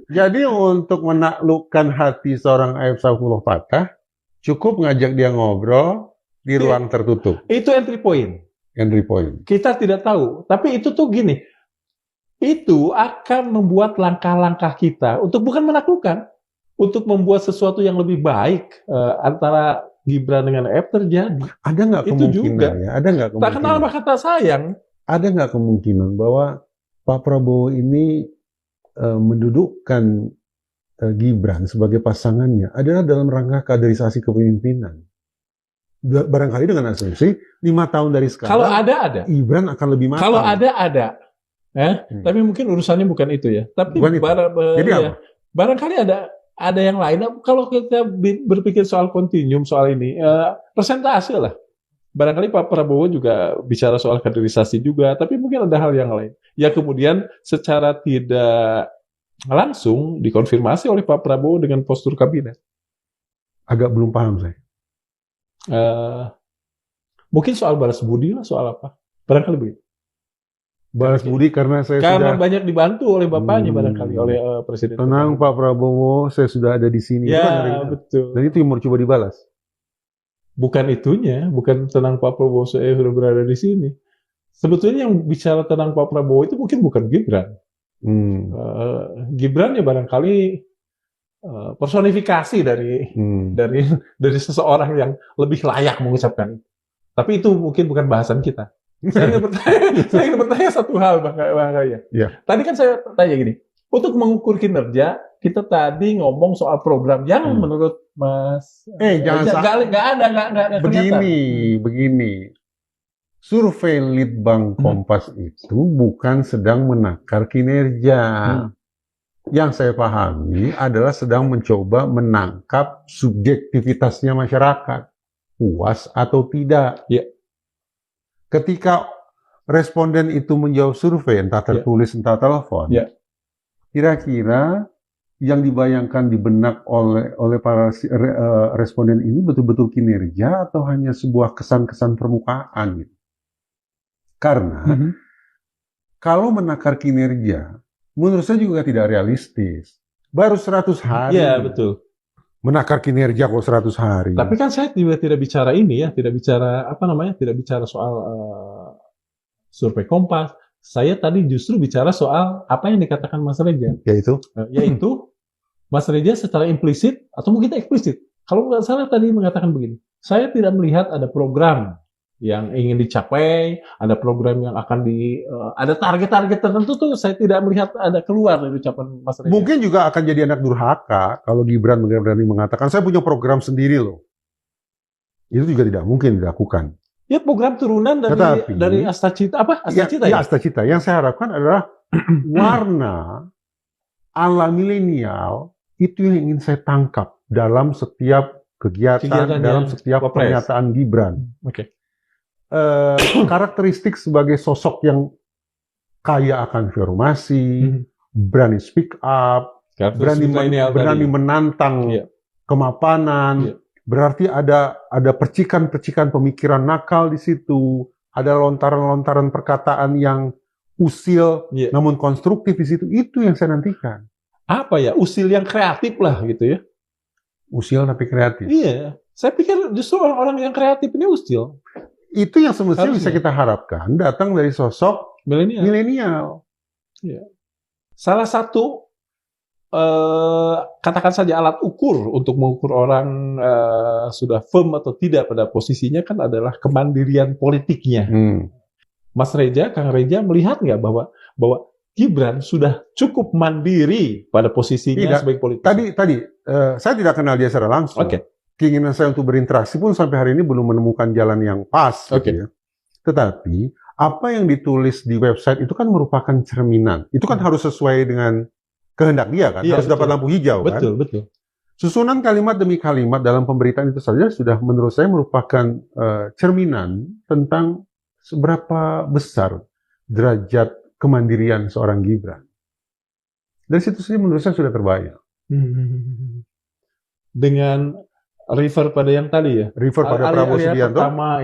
Jadi untuk menaklukkan hati seorang Ayub Saifullah Fatah, cukup ngajak dia ngobrol di ruang tertutup. Itu entry point. Kita tidak tahu, tapi itu tuh gini. Itu akan membuat langkah-langkah kita untuk bukan menaklukkan, untuk membuat sesuatu yang lebih baik antara Gibran dengan terjadi. Ada nggak kemungkinan? Ada nggak kemungkinan? Tak kenal maka kata sayang. Ada nggak kemungkinan bahwa Pak Prabowo ini mendudukkan Gibran sebagai pasangannya adalah dalam rangka kaderisasi kepemimpinan? Barangkali dengan asumsi 5 tahun dari sekarang. Kalau ada. Gibran akan lebih matang. Kalau ada. Tapi mungkin urusannya bukan itu ya. Tapi barangkali ada yang lain. Kalau kita berpikir soal kontinum soal ini, persentase lah. Barangkali Pak Prabowo juga bicara soal kaderisasi juga, tapi mungkin ada hal yang lain. Ya kemudian secara tidak langsung dikonfirmasi oleh Pak Prabowo dengan postur kabinet. Agak belum paham saya. Mungkin soal balas budi lah, soal apa? Barangkali begitu. Balas budi karena sudah banyak dibantu oleh bapaknya barangkali oleh Presiden. Tenang Pak Prabowo, saya sudah ada di sini. Ya betul. Dan itu yang mau coba dibalas. Bukan itunya, bukan tenang Pak Prabowo saya sudah berada di sini. Sebetulnya yang bicara tenang Pak Prabowo itu mungkin bukan Gibran. Gibran ya barangkali personifikasi dari seseorang yang lebih layak mengucapkan itu. Tapi itu mungkin bukan bahasan kita. Saya ingin bertanya satu hal, Bang Kaya. Ya. Tadi kan saya tanya gini, untuk mengukur kinerja, kita tadi ngomong soal program yang menurut Mas... jangan nggak Begini. Survei Litbang Kompas itu bukan sedang menakar kinerja. Yang saya pahami adalah sedang mencoba menangkap subjektivitasnya masyarakat. Puas atau tidak. Ya. Ketika responden itu menjawab survei, entah tertulis, entah telepon, kira-kira yang dibayangkan di benak oleh para responden ini betul-betul kinerja atau hanya sebuah kesan-kesan permukaan gitu. Karena kalau menakar kinerja, menurut saya juga tidak realistis. Baru 100 hari. Iya, betul. Menakar kinerja kok 100 hari. Tapi kan saya juga tidak bicara ini ya, tidak bicara tidak bicara soal survei Kompas. Saya tadi justru bicara soal apa yang dikatakan Mas Reza. Yaitu Mas Reza secara implisit atau mungkin eksplisit. Kalau nggak salah tadi mengatakan begini, saya tidak melihat ada program yang ingin dicapai, ada program yang akan ada target-target tertentu tuh saya tidak melihat ada keluar dari ucapan Mas Reza. Mungkin juga akan jadi anak durhaka kalau Gibran berani mengatakan saya punya program sendiri loh. Itu juga tidak mungkin dilakukan. Ya program turunan dari Astacita apa? Astacita ya? Astacita. Yang saya harapkan adalah warna ala milenial itu yang ingin saya tangkap dalam setiap kegiatan dalam setiap pernyataan Gibran. Karakteristik sebagai sosok yang kaya akan informasi, berani speak up, berani menantang kemapanan. Berarti ada percikan-percikan pemikiran nakal di situ, ada lontaran-lontaran perkataan yang usil namun konstruktif di situ. Itu yang saya nantikan. Apa ya? Usil yang kreatif lah gitu ya. Usil tapi kreatif. Iya. Saya pikir justru orang-orang yang kreatif ini usil. Itu yang semestinya bisa kita harapkan datang dari sosok milenial. Iya. Salah satu katakan saja alat ukur untuk mengukur orang sudah firm atau tidak pada posisinya kan adalah kemandirian politiknya. Mas Reza, Kang Reza melihat nggak bahwa Gibran sudah cukup mandiri pada posisinya sebagai politisi? Tadi saya tidak kenal dia secara langsung. Keinginan saya untuk berinteraksi pun sampai hari ini belum menemukan jalan yang pas. Gitu ya. Tetapi apa yang ditulis di website itu kan merupakan cerminan. Itu kan harus sesuai dengan kehendak dia kan, harus dapat lampu hijau kan. Betul. Susunan kalimat demi kalimat dalam pemberitaan itu saja sudah menurut saya merupakan cerminan tentang seberapa besar derajat kemandirian seorang Gibran. Dari situ saja menurut saya sudah terbayang. Dengan refer pada yang tadi ya? Refer pada Prabowo Subianto,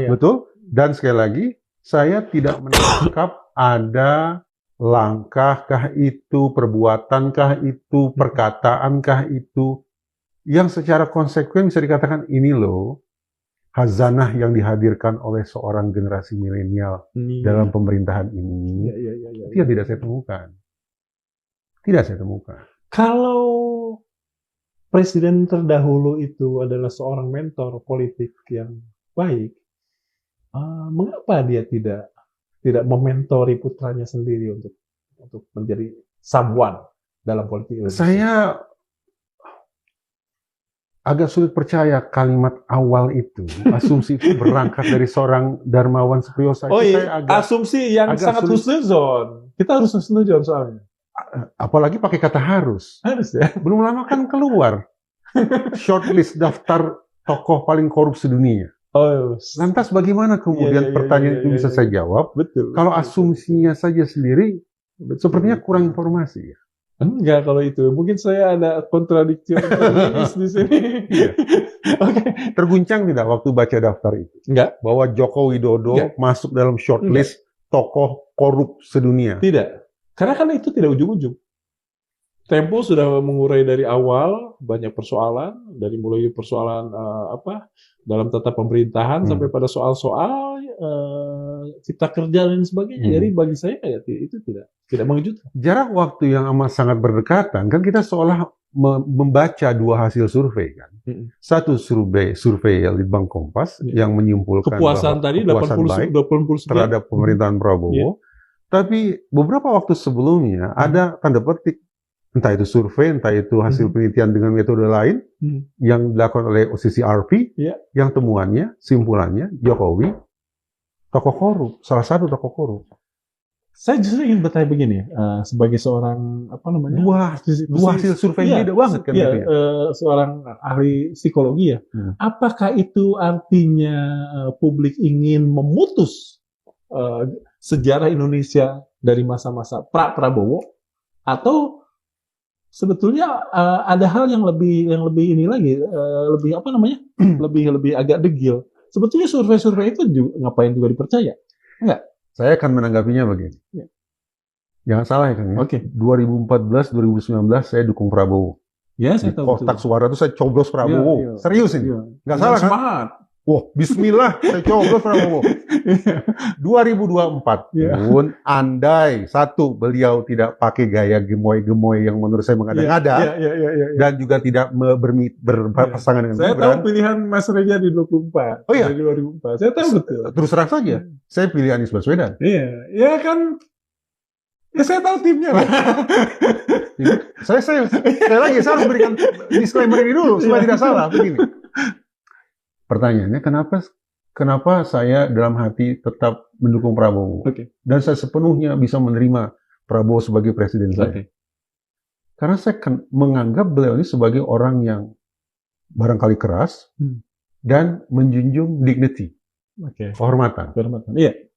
betul. Dan sekali lagi, saya tidak menangkap ada langkahkah itu, perbuatankah itu, perkataankah itu, yang secara konsekuen bisa dikatakan ini loh, khazanah yang dihadirkan oleh seorang generasi milenial dalam pemerintahan ini. Itu yang tidak saya temukan. Tidak saya temukan. Kalau presiden terdahulu itu adalah seorang mentor politik yang baik, mengapa dia tidak mementori putranya sendiri untuk menjadi someone dalam politik Indonesia? Saya agak sulit percaya kalimat awal itu, asumsi itu berangkat dari seorang Darmawan Supriyosa. Asumsi yang sangat husnuzon. Kita harus husnuzon soalnya. Apalagi pakai kata harus. Harus ya. Belum lama kan keluar shortlist daftar tokoh paling korup sedunia. Lantas bagaimana kemudian pertanyaan itu bisa saya jawab? Betul. Kalau asumsinya saja sendiri, sepertinya kurang informasi. Enggak kalau itu. Mungkin saya ada kontradiksi di sini. Terguncang tidak waktu baca daftar itu? Enggak. Bahwa Joko Widodo masuk dalam shortlist tokoh korup sedunia? Tidak. Karena kan itu tidak ujung-ujung. Tempo sudah mengurai dari awal banyak persoalan, dari mulai persoalan dalam tata pemerintahan sampai pada soal-soal cipta kerja dan sebagainya. Jadi bagi saya itu tidak mengejutkan. Jarak waktu yang amat sangat berdekatan kan kita seolah membaca dua hasil survei kan. Satu survei Litbang Kompas yang menyimpulkan kepuasan tadi 80 terhadap pemerintahan Prabowo. Tapi beberapa waktu sebelumnya ada tanda petik, entah itu survei, entah itu hasil penelitian dengan metode lain yang dilakukan oleh OCCRP, yang temuannya, simpulannya, Jokowi, tokoh korup, salah satu tokoh korup. Saya justru ingin bertanya begini, sebagai seorang dua hasil survei beda banget kan? Seorang ahli psikologi ya, apakah itu artinya publik ingin memutus sejarah Indonesia dari masa-masa Prabowo, atau sebetulnya ada hal yang lebih ini lagi, lebih apa namanya, lebih agak degil. Sebetulnya survei-survei itu juga, ngapain juga dipercaya? Enggak. Saya akan menanggapinya begini. Ya. Jangan salah ya, Kang. Oke. 2014, 2019 saya dukung Prabowo. Ya, Di saya tahu kotak betul. suara itu saya coblos Prabowo. Iya. Serius ini. Iya. Nggak salah kan? Semangat. Wah, bismillah, saya coblos Prabowo. 2024 Iya. pun, andai satu, beliau tidak pakai gaya gemoy-gemoy yang menurut saya mengada-ngada, Iya. dan juga tidak berpasangan dengan Saya Gibran. tahu pilihan Mas Reza di 24. Oh iya? Di 2004. Saya tahu betul. Terus terang saja, saya pilih Anies Baswedan. Iya. Ya kan. Ya saya tahu timnya. Saya harus berikan disclaimer ini dulu supaya tidak salah. Begini. Pertanyaannya, kenapa saya dalam hati tetap mendukung Prabowo? Oke. Dan saya sepenuhnya bisa menerima Prabowo sebagai presiden saya. Oke. Karena saya menganggap beliau ini sebagai orang yang barangkali keras dan menjunjung dignity, Oke. kehormatan. Iya.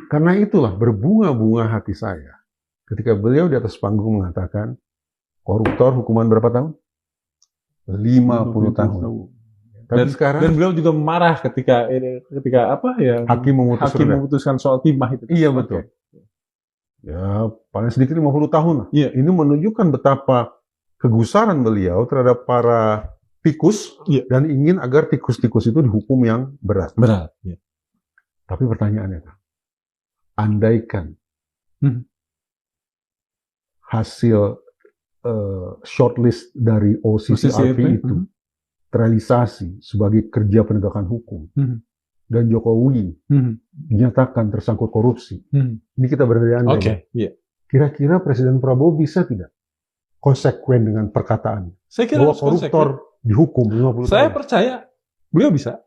Karena itulah berbunga-bunga hati saya ketika beliau di atas panggung mengatakan koruptor hukuman berapa tahun? 50 tahun. Tapi sekarang Dan beliau juga marah ketika apa ya? hakim memutuskan soal timah itu. Iya betul. Ya paling sedikit 50 tahun lah. Iya. Ini menunjukkan betapa kegusaran beliau terhadap para tikus, iya, dan ingin agar tikus-tikus itu dihukum yang berat. Berat. Iya. Tapi pertanyaannya, andaikan hasil shortlist dari OCCRP itu terrealisasi sebagai kerja penegakan hukum dan Jokowi dinyatakan tersangkut korupsi, ini kita berandai-andai. Oke. Iya. Kira-kira Presiden Prabowo bisa tidak konsekuen dengan perkataan Saya kira bahwa harus koruptor dihukum 50 Saya tahun? percaya beliau bisa.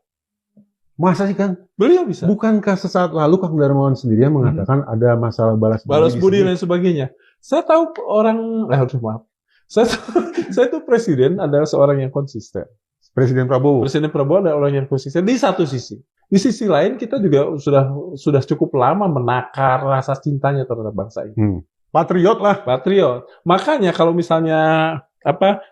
Masa sih, Kang? Beliau bisa. Bukankah sesaat lalu Kang Darmawan sendiri yang mengatakan ada masalah balas budi dan sebagainya. Saya tahu orang, maaf. Saya tuh presiden adalah seorang yang konsisten. Presiden Prabowo. Presiden Prabowo adalah orang yang konsisten di satu sisi. Di sisi lain kita juga sudah cukup lama menakar rasa cintanya terhadap bangsa ini. Patriot lah. Patriot. Makanya kalau misalnya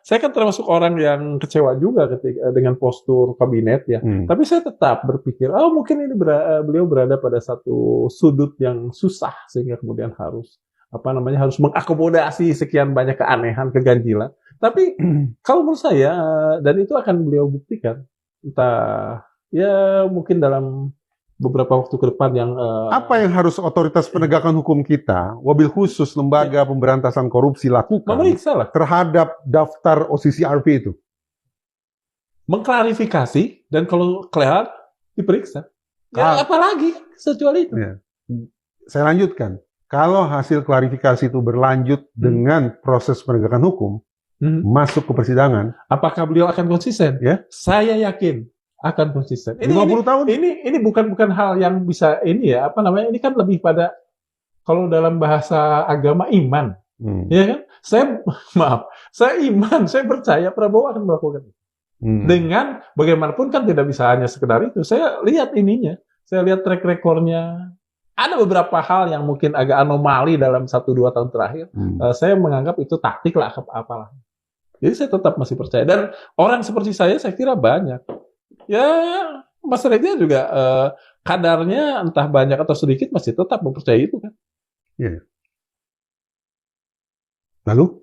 saya kan termasuk orang yang kecewa juga ketika dengan postur kabinet ya. Tapi saya tetap berpikir, mungkin ini beliau berada pada satu sudut yang susah sehingga kemudian harus harus mengakomodasi sekian banyak keanehan, keganjilan. Tapi kalau menurut saya, dan itu akan beliau buktikan, entah ya mungkin dalam beberapa waktu ke depan yang apa yang harus otoritas penegakan hukum kita, wabil khusus lembaga pemberantasan korupsi lakukan memeriksa lah terhadap daftar OCCRP itu? Mengklarifikasi, dan kalau kelihatan diperiksa. Ya apalagi kecuali itu. Ya. Saya lanjutkan. Kalau hasil klarifikasi itu berlanjut dengan proses penegakan hukum, masuk ke persidangan, apakah beliau akan konsisten? Ya. Saya yakin akan konsisten. 50 tahun. Ini bukan hal yang bisa ini kan lebih pada kalau dalam bahasa agama iman. Ya kan? Saya iman, saya percaya Prabowo akan melakukan itu. Dengan bagaimanapun kan tidak bisa hanya sekedar itu. Saya lihat ininya, saya lihat track recordnya. Ada beberapa hal yang mungkin agak anomali dalam 1-2 tahun terakhir. Saya menganggap itu taktik lah, apalah. Jadi saya tetap masih percaya. Dan orang seperti saya kira banyak. Ya, Mas Reza juga kadarnya entah banyak atau sedikit masih tetap mempercayai itu kan. Iya. Lalu?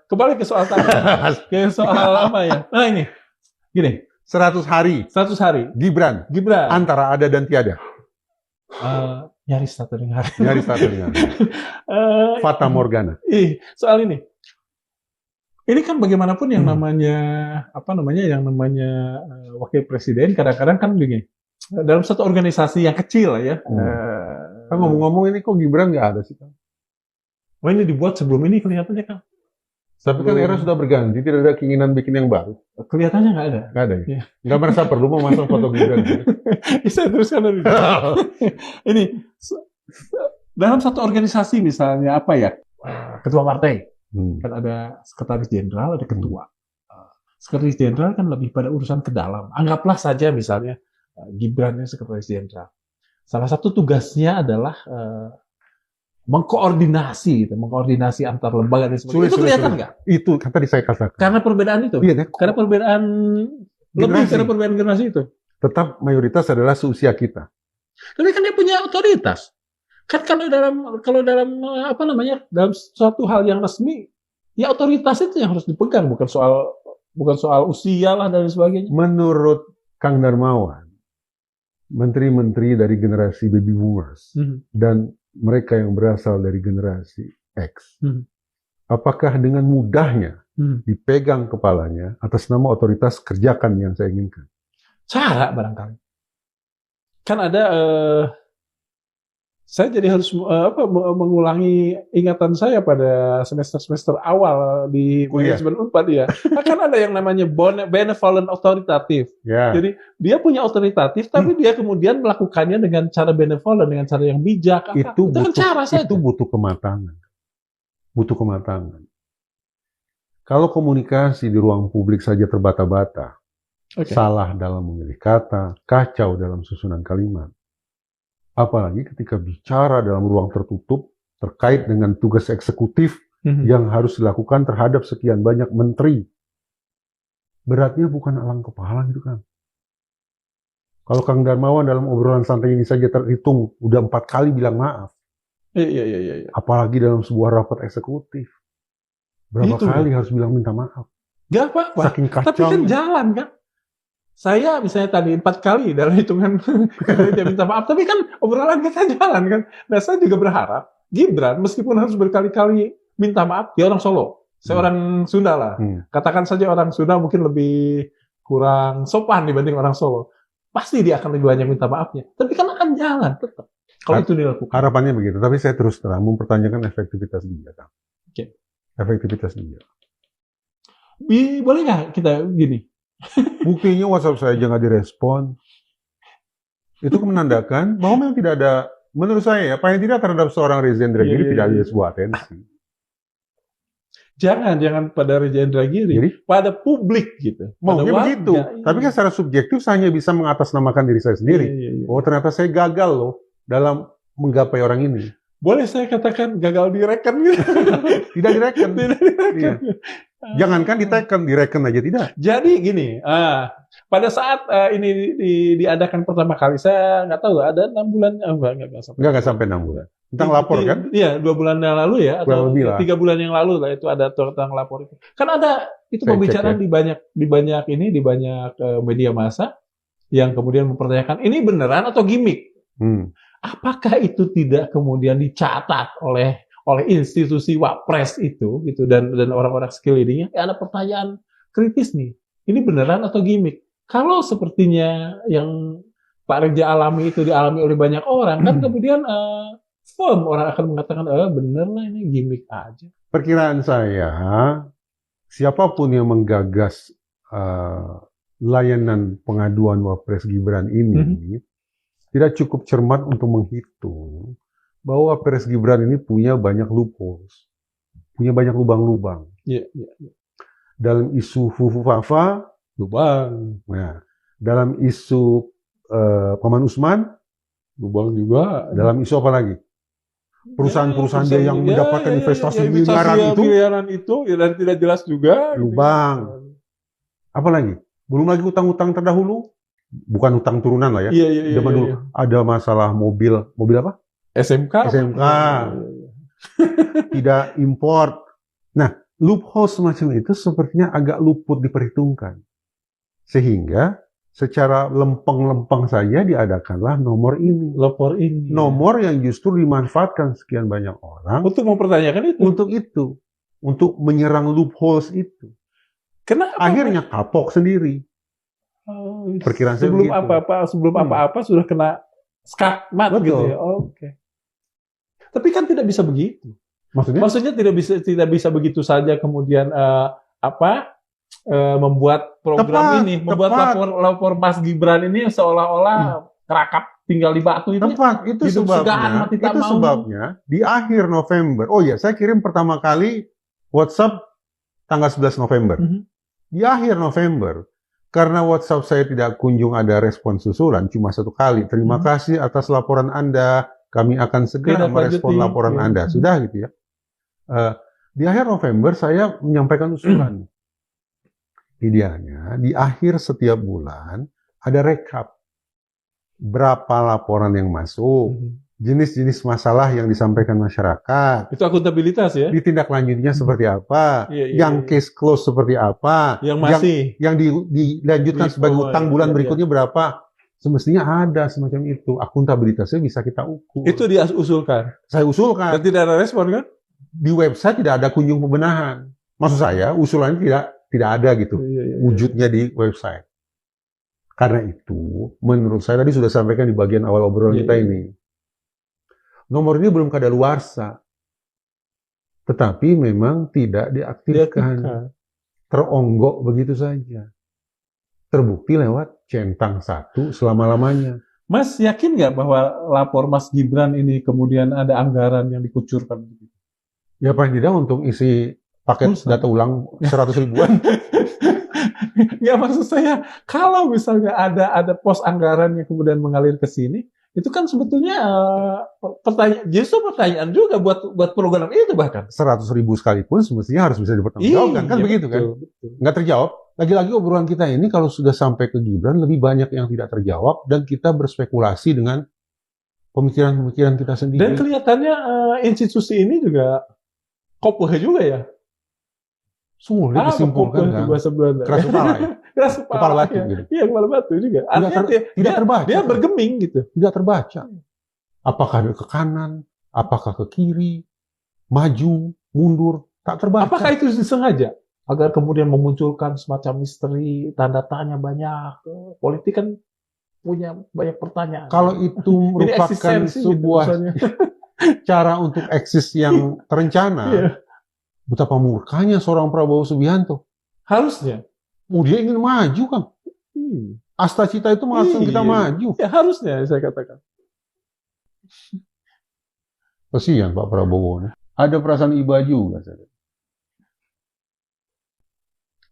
Kembali ke soal tadi. Ke soal apa ya? Nah ini, gini. 100 hari. Gibran. Antara ada dan tiada. Nyaris tak terdengar. Fata Morgana. Soal ini. Ini kan bagaimanapun yang namanya wakil presiden kadang-kadang kan begini. Dalam satu organisasi yang kecil ya. Kan ngomong-ngomong ini kok Gibran nggak ada sih, Kang? Oh, ini dibuat sebelum ini kelihatannya, Kang. Tapi kan era sudah berganti, tidak ada keinginan bikin yang baru. Kelihatannya nggak ada. Nggak ada ya? Nggak merasa perlu memasang foto Gibran. Saya teruskan dulu. Ini, dalam satu organisasi misalnya ketua partai. Kan ada sekretaris jenderal, ada ketua. Sekretaris jenderal kan lebih pada urusan ke dalam. Anggaplah saja misalnya Gibran yang sekretaris jenderal. salah satu tugasnya adalah mengkoordinasi antar lembaga dan sebagainya. Itu kelihatan nggak? Itu kan tadi saya katakan. Karena perbedaan itu. Iya, karena perbedaan karena perbedaan generasi itu. Tetap mayoritas adalah seusia kita. Tapi kan dia punya otoritas. Kan kalau dalam apa namanya, dalam suatu hal yang resmi, ya otoritas itu yang harus dipegang, bukan soal usia lah dan sebagainya. Menurut Kang Darmawan, menteri-menteri dari generasi baby boomers dan mereka yang berasal dari generasi X, apakah dengan mudahnya dipegang kepalanya atas nama otoritas kerjakan yang saya inginkan? Cara barangkali. Kan ada saya jadi harus mengulangi ingatan saya pada semester-semester awal di manajemen Unpad ya. Kan ada yang namanya benevolent authoritative. Yeah. Jadi dia punya otoritatif, tapi dia kemudian melakukannya dengan cara benevolent, dengan cara yang bijak. Itu butuh kematangan. Butuh kematangan. Kalau komunikasi di ruang publik saja terbata-bata, salah dalam memilih kata, kacau dalam susunan kalimat. Apalagi ketika bicara dalam ruang tertutup terkait dengan tugas eksekutif yang harus dilakukan terhadap sekian banyak menteri. Beratnya bukan alang kepala gitu kan. Kalau Kang Darmawan dalam obrolan santai ini saja terhitung udah 4 kali bilang maaf. Iya. Apalagi dalam sebuah rapat eksekutif. Berapa kali harus bilang minta maaf. Gak apa-apa. Saking kacau. Tapi kan jalan kan. Saya misalnya tadi 4 kali dalam hitungan dia minta maaf, tapi kan obrolan kita jalan kan. Nah saya juga berharap Gibran meskipun harus berkali-kali minta maaf, dia orang Solo, saya orang Sunda lah. Katakan saja orang Sunda mungkin lebih kurang sopan dibanding orang Solo. Pasti dia akan lebih banyak minta maafnya, tapi kan akan jalan tetap. Kalau itu dilakukan. Harapannya begitu, tapi saya terus terang mempertanyakan efektivitas dia, Kang. Efektivitas dia. Boleh nggak kita gini? Buktinya WhatsApp saya aja nggak direspon. Itu menandakan bahwa memang tidak ada, menurut saya ya, paling tidak terhadap seorang Reza Indragiri tidak ada sebuah atensi. Jangan pada Reza Indragiri, pada publik gitu. Maunya begitu. Tapi kan secara subjektif saya hanya bisa mengatasnamakan diri saya sendiri. Oh ternyata saya gagal loh dalam menggapai orang ini. Boleh saya katakan gagal direken gitu? Tidak direken. Iya. Jangankan diteken, direken aja tidak. Jadi gini, pada saat ini diadakan pertama kali, saya nggak tahu ada 6 bulan, nggak sampai 6 bulan. Tentang lapor kan? Iya, 2 bulan yang lalu ya, atau 3 bulan yang lalu lah itu ada tentang lapor itu. Kan ada itu pembicaraan di banyak media massa yang kemudian mempertanyakan ini beneran atau gimmick? Apakah itu tidak kemudian dicatat oleh institusi Wapres itu gitu dan orang-orang sekelilingnya? Ada pertanyaan kritis nih. Ini beneran atau gimmick? Kalau sepertinya yang Pak Reza alami itu dialami oleh banyak orang, kan kemudian firm orang akan mengatakan bener lah ini gimmick aja. Perkiraan saya, siapapun yang menggagas layanan pengaduan Wapres Gibran ini tidak cukup cermat untuk menghitung bahwa Wapres Gibran ini punya banyak loopholes, punya banyak lubang-lubang. Dalam isu Fufu-Fafa, lubang. Nah, dalam isu Paman Usman, lubang juga. Dalam isu apa lagi? Perusahaan-perusahaan dia yang mendapatkan investasi miliaran itu dan tidak jelas juga. Lubang. Apa lagi? Belum lagi utang-utang terdahulu. Bukan utang turunan lah ya. Zaman dulu ada masalah mobil apa? SMK. Tidak import. Nah, loophole semacam itu sepertinya agak luput diperhitungkan. Sehingga secara lempeng-lempeng saja diadakanlah nomor ini. Nomor yang justru dimanfaatkan sekian banyak orang untuk mempertanyakan itu. Untuk menyerang loopholes itu. Kenapa? Akhirnya kapok sendiri. Perkiraan sebelum apa-apa sudah kena skakmat gitu ya. Tapi kan tidak bisa begitu. Maksudnya tidak bisa begitu saja kemudian membuat program ini, membuat lapor Mas Gibran ini seolah-olah kerakap tinggal di batu itu. Itu sebabnya di akhir November. Oh ya, saya kirim pertama kali WhatsApp tanggal 11 November. Di akhir November Karena WhatsApp saya tidak kunjung ada respon susulan, cuma 1 kali. Terima kasih atas laporan Anda. Kami akan segera merespon laporan Anda. Sudah gitu ya. Di akhir November saya menyampaikan usulan. Idealnya di akhir setiap bulan ada rekap. Berapa laporan yang masuk, jenis-jenis masalah yang disampaikan masyarakat. Itu akuntabilitas ya? Ditindaklanjutinya seperti apa, yang case close seperti apa, yang masih yang dilanjutkan sebagai utang bulan berikutnya berapa. Semestinya ada semacam itu. Akuntabilitasnya bisa kita ukur. Itu diusulkan? Saya usulkan. Dan tidak ada respon kan? Di website tidak ada kunjung pembenahan. Maksud saya usulannya tidak ada gitu. Wujudnya di website. Karena itu, menurut saya tadi sudah sampaikan di bagian awal obrolan kita ini. Nomor ini belum kadaluarsa. Tetapi memang tidak diaktifkan. Teronggok begitu saja. Terbukti lewat centang 1 selama-lamanya. Mas yakin nggak bahwa lapor Mas Gibran ini kemudian ada anggaran yang dikucurkan? Ya paling tidak untuk isi paket data ulang 100 ribuan. Ya maksud saya, kalau misalnya ada pos anggaran yang kemudian mengalir ke sini, itu kan sebetulnya pertanyaan juga buat program itu bahkan. 100 ribu sekalipun semestinya harus bisa dipertanggungjawabkan, kan begitu kan? Betul. Nggak terjawab. Lagi-lagi obrolan kita ini kalau sudah sampai ke Gibran, lebih banyak yang tidak terjawab dan kita berspekulasi dengan pemikiran-pemikiran kita sendiri. Dan kelihatannya institusi ini juga kopuh juga ya. Sulit disimpulkan kan? Keras kepala ya? Keras kepala batu ya. gitu. Iya, kepala batu juga. Artinya tidak terbaca. Dia bergeming gitu. Tidak terbaca. Apakah ke kanan, apakah ke kiri, maju, mundur, tak terbaca. Apakah itu disengaja? Agar kemudian memunculkan semacam misteri, tanda tanya banyak. Politik kan punya banyak pertanyaan. Kalau itu merupakan sebuah cara untuk eksis yang terencana, betapa murkanya seorang Prabowo Subianto. Harusnya. Dia ingin maju, Kang. Asta cita itu mengatakan kita maju. Ya, harusnya saya katakan. Kasihan Pak Prabowo. Ada perasaan iba juga.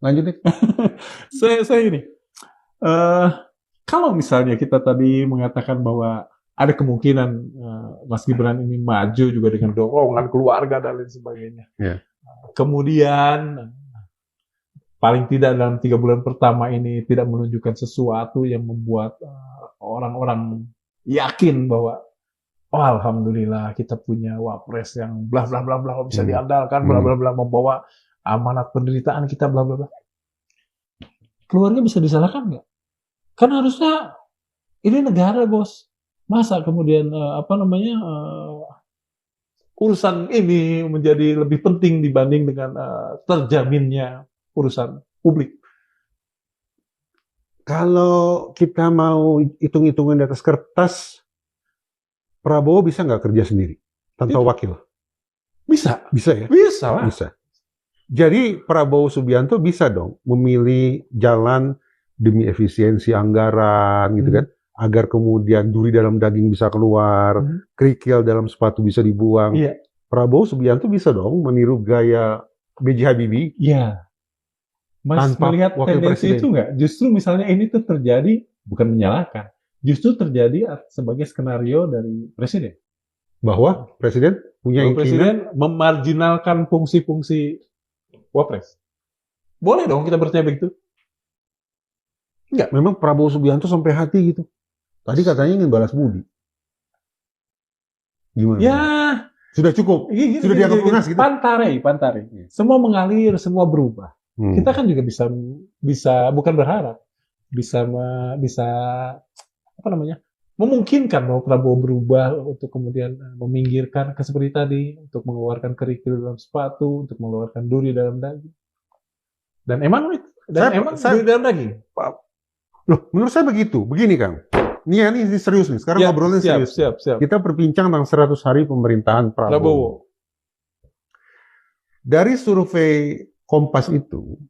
Lanjut nih. saya ini. Kalau misalnya kita tadi mengatakan bahwa ada kemungkinan Mas Gibran ini maju juga dengan dorongan keluarga dan lain sebagainya. Kemudian paling tidak dalam 3 bulan pertama ini tidak menunjukkan sesuatu yang membuat orang-orang yakin bahwa alhamdulillah kita punya wapres yang bla bla bla bla bisa diandalkan, bla bla bla membawa amanat penderitaan kita bla bla bla. Keluarga bisa disalahkan nggak? Kan harusnya ini negara, Bos. Masa kemudian urusan ini menjadi lebih penting dibanding dengan terjaminnya urusan publik. Kalau kita mau hitung-hitungan di atas kertas, Prabowo bisa nggak kerja sendiri tanpa wakil? Bisa. Bisa ya? Bisa lah. Bisa. Jadi Prabowo Subianto bisa dong memilih jalan demi efisiensi anggaran, gitu kan? Agar kemudian duri dalam daging bisa keluar, kerikil dalam sepatu bisa dibuang. Prabowo Subianto bisa dong meniru gaya B.J. Habibie. Iya. Mas melihat tendensi itu nggak? Justru misalnya ini tuh terjadi, bukan menyalahkan, justru terjadi sebagai skenario dari presiden. Bahwa presiden punya keinginan presiden memarginalkan fungsi-fungsi wapres. Boleh dong kita percaya begitu? Enggak. Memang Prabowo Subianto sampai hati gitu. Tadi katanya ingin balas budi. Gimana? Ya. Sudah cukup. Sudah dianggap lunas gitu. Pantare. Semua mengalir, semua berubah. Kita kan juga bisa bukan berharap, bisa memungkinkan bahwa Prabowo berubah untuk kemudian meminggirkan seperti tadi, untuk mengeluarkan kerikil dalam sepatu, untuk mengeluarkan duri dalam daging. Dan emang duri dalam daging. Loh, menurut saya begitu. Begini, Kang. Ini serius nih. Sekarang ngobrolnya serius. Siap. Kita berbincang tentang 100 hari pemerintahan Prabowo. Dari survei Kompas itu,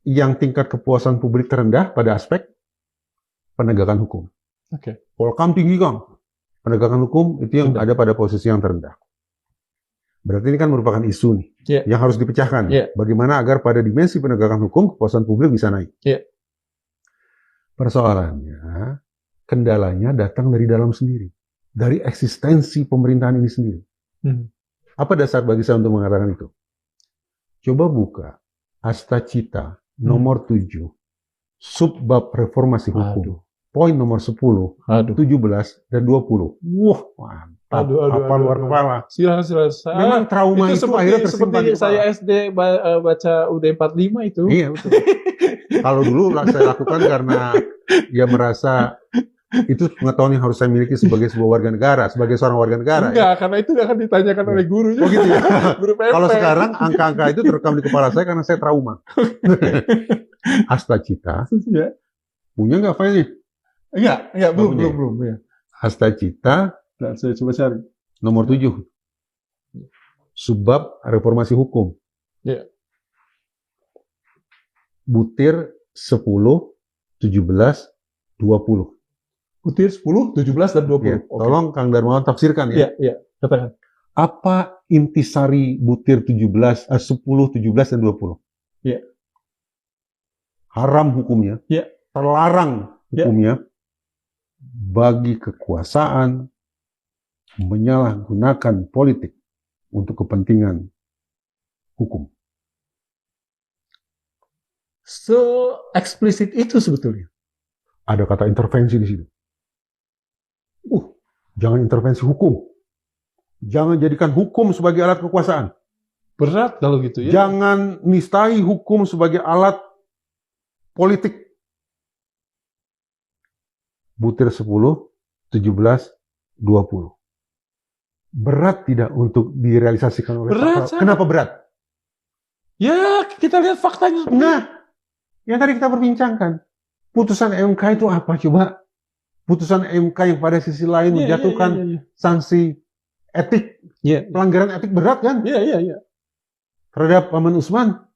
yang tingkat kepuasan publik terendah pada aspek penegakan hukum. Polkam tinggi, Kang. Penegakan hukum itu yang ada pada posisi yang terendah. Berarti ini kan merupakan isu nih, yang harus dipecahkan. Bagaimana agar pada dimensi penegakan hukum, kepuasan publik bisa naik. Persoalannya, kendalanya datang dari dalam sendiri, dari eksistensi pemerintahan ini sendiri. Apa dasar bagi saya untuk mengatakan itu? Coba buka Asta Cita nomor 7, subbab reformasi hukum. Poin nomor 10, 17, dan 20. Wah, mantap. Apa luar kepala. Silakan. Memang trauma itu akhirnya tersimpan di kepala. Saya SD baca UD 45 itu. Iya, betul. Kalau dulu saya lakukan karena dia merasa itu pengetahuan yang harus saya miliki sebagai sebuah warga negara, sebagai seorang warga negara. Enggak, karena itu akan ditanyakan oleh guru. Oh gitu ya? Guru PP. Kalau sekarang angka-angka itu terekam di kepala saya karena saya trauma. Asta Cita. Ya. Punya nggak filenya? Enggak, belum. Ya. Asta Cita. Nah, saya coba cari. Nomor 7. Subbab reformasi hukum. Ya. Butir 10, 17, 20. Butir 10, 17, dan 20. Ya, tolong Kang Darmawan tafsirkan ya. Iya, katakan. Apa intisari butir 10, 17, dan 20? Iya. Haram hukumnya. Iya. Terlarang hukumnya bagi kekuasaan menyalahgunakan politik untuk kepentingan hukum. Eksplisit itu sebetulnya. Ada kata intervensi di situ. Jangan intervensi hukum. Jangan jadikan hukum sebagai alat kekuasaan. Berat kalau gitu ya. Jangan nistai hukum sebagai alat politik. Butir 10, 17, 20. Berat tidak untuk direalisasikan oleh berat, Pak? Kenapa berat? Ya, kita lihat faktanya. Nah, yang tadi kita perbincangkan. Putusan MK itu apa coba? Putusan MK yang pada sisi lain menjatuhkan sanksi etik. Pelanggaran etik berat kan? Iya. Terhadap Paman Usman.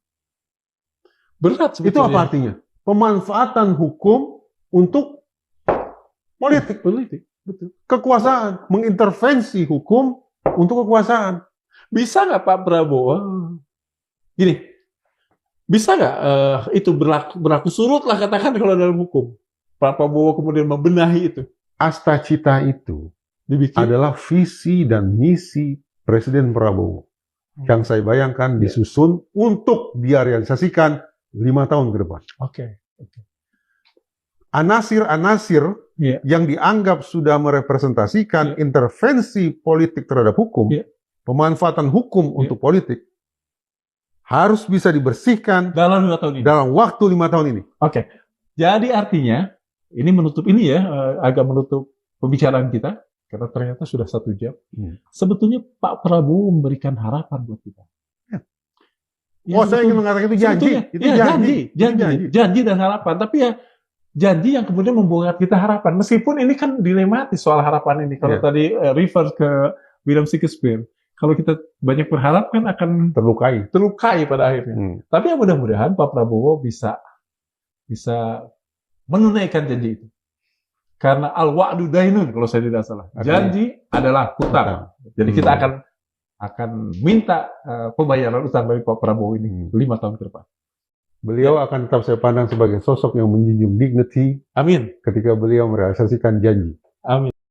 Berat sebetulnya. Itu apa artinya? Pemanfaatan hukum untuk politik. Betul. Kekuasaan. Mengintervensi hukum untuk kekuasaan. Bisa nggak Pak Prabowo? Gini, bisa nggak itu berlaku surut lah katakan kalau dalam hukum? Pak Prabowo kemudian membenahi itu. Asta Cita itu adalah visi dan misi Presiden Prabowo. Yang saya bayangkan disusun untuk dia realisasikan 5 tahun ke depan. Oke. Anasir-anasir yang dianggap sudah merepresentasikan intervensi politik terhadap hukum, pemanfaatan hukum untuk politik, harus bisa dibersihkan dalam 5 tahun ini. Dalam waktu 5 tahun ini. Oke. Jadi artinya, ini menutup ini ya, agak menutup pembicaraan kita, karena ternyata sudah 1 jam. Sebetulnya Pak Prabowo memberikan harapan buat kita. Saya ingin mengatakan itu janji. Itu janji dan harapan. Tapi ya, janji yang kemudian membuat kita harapan. Meskipun ini kan dilematis soal harapan ini. Kalau tadi refer ke William Shakespeare, kalau kita banyak berharap kan akan terlukai pada akhirnya. Tapi ya mudah-mudahan Pak Prabowo bisa menunaikan janji itu. Karena al-wa'du dainun kalau saya tidak salah. Janji adalah hutang. Jadi kita akan minta pembayaran utang dari Pak Prabowo ini 5 tahun ke depan. Beliau akan tetap saya pandang sebagai sosok yang menjunjung dignity. Amin. Ketika beliau merealisasikan janji. Amin.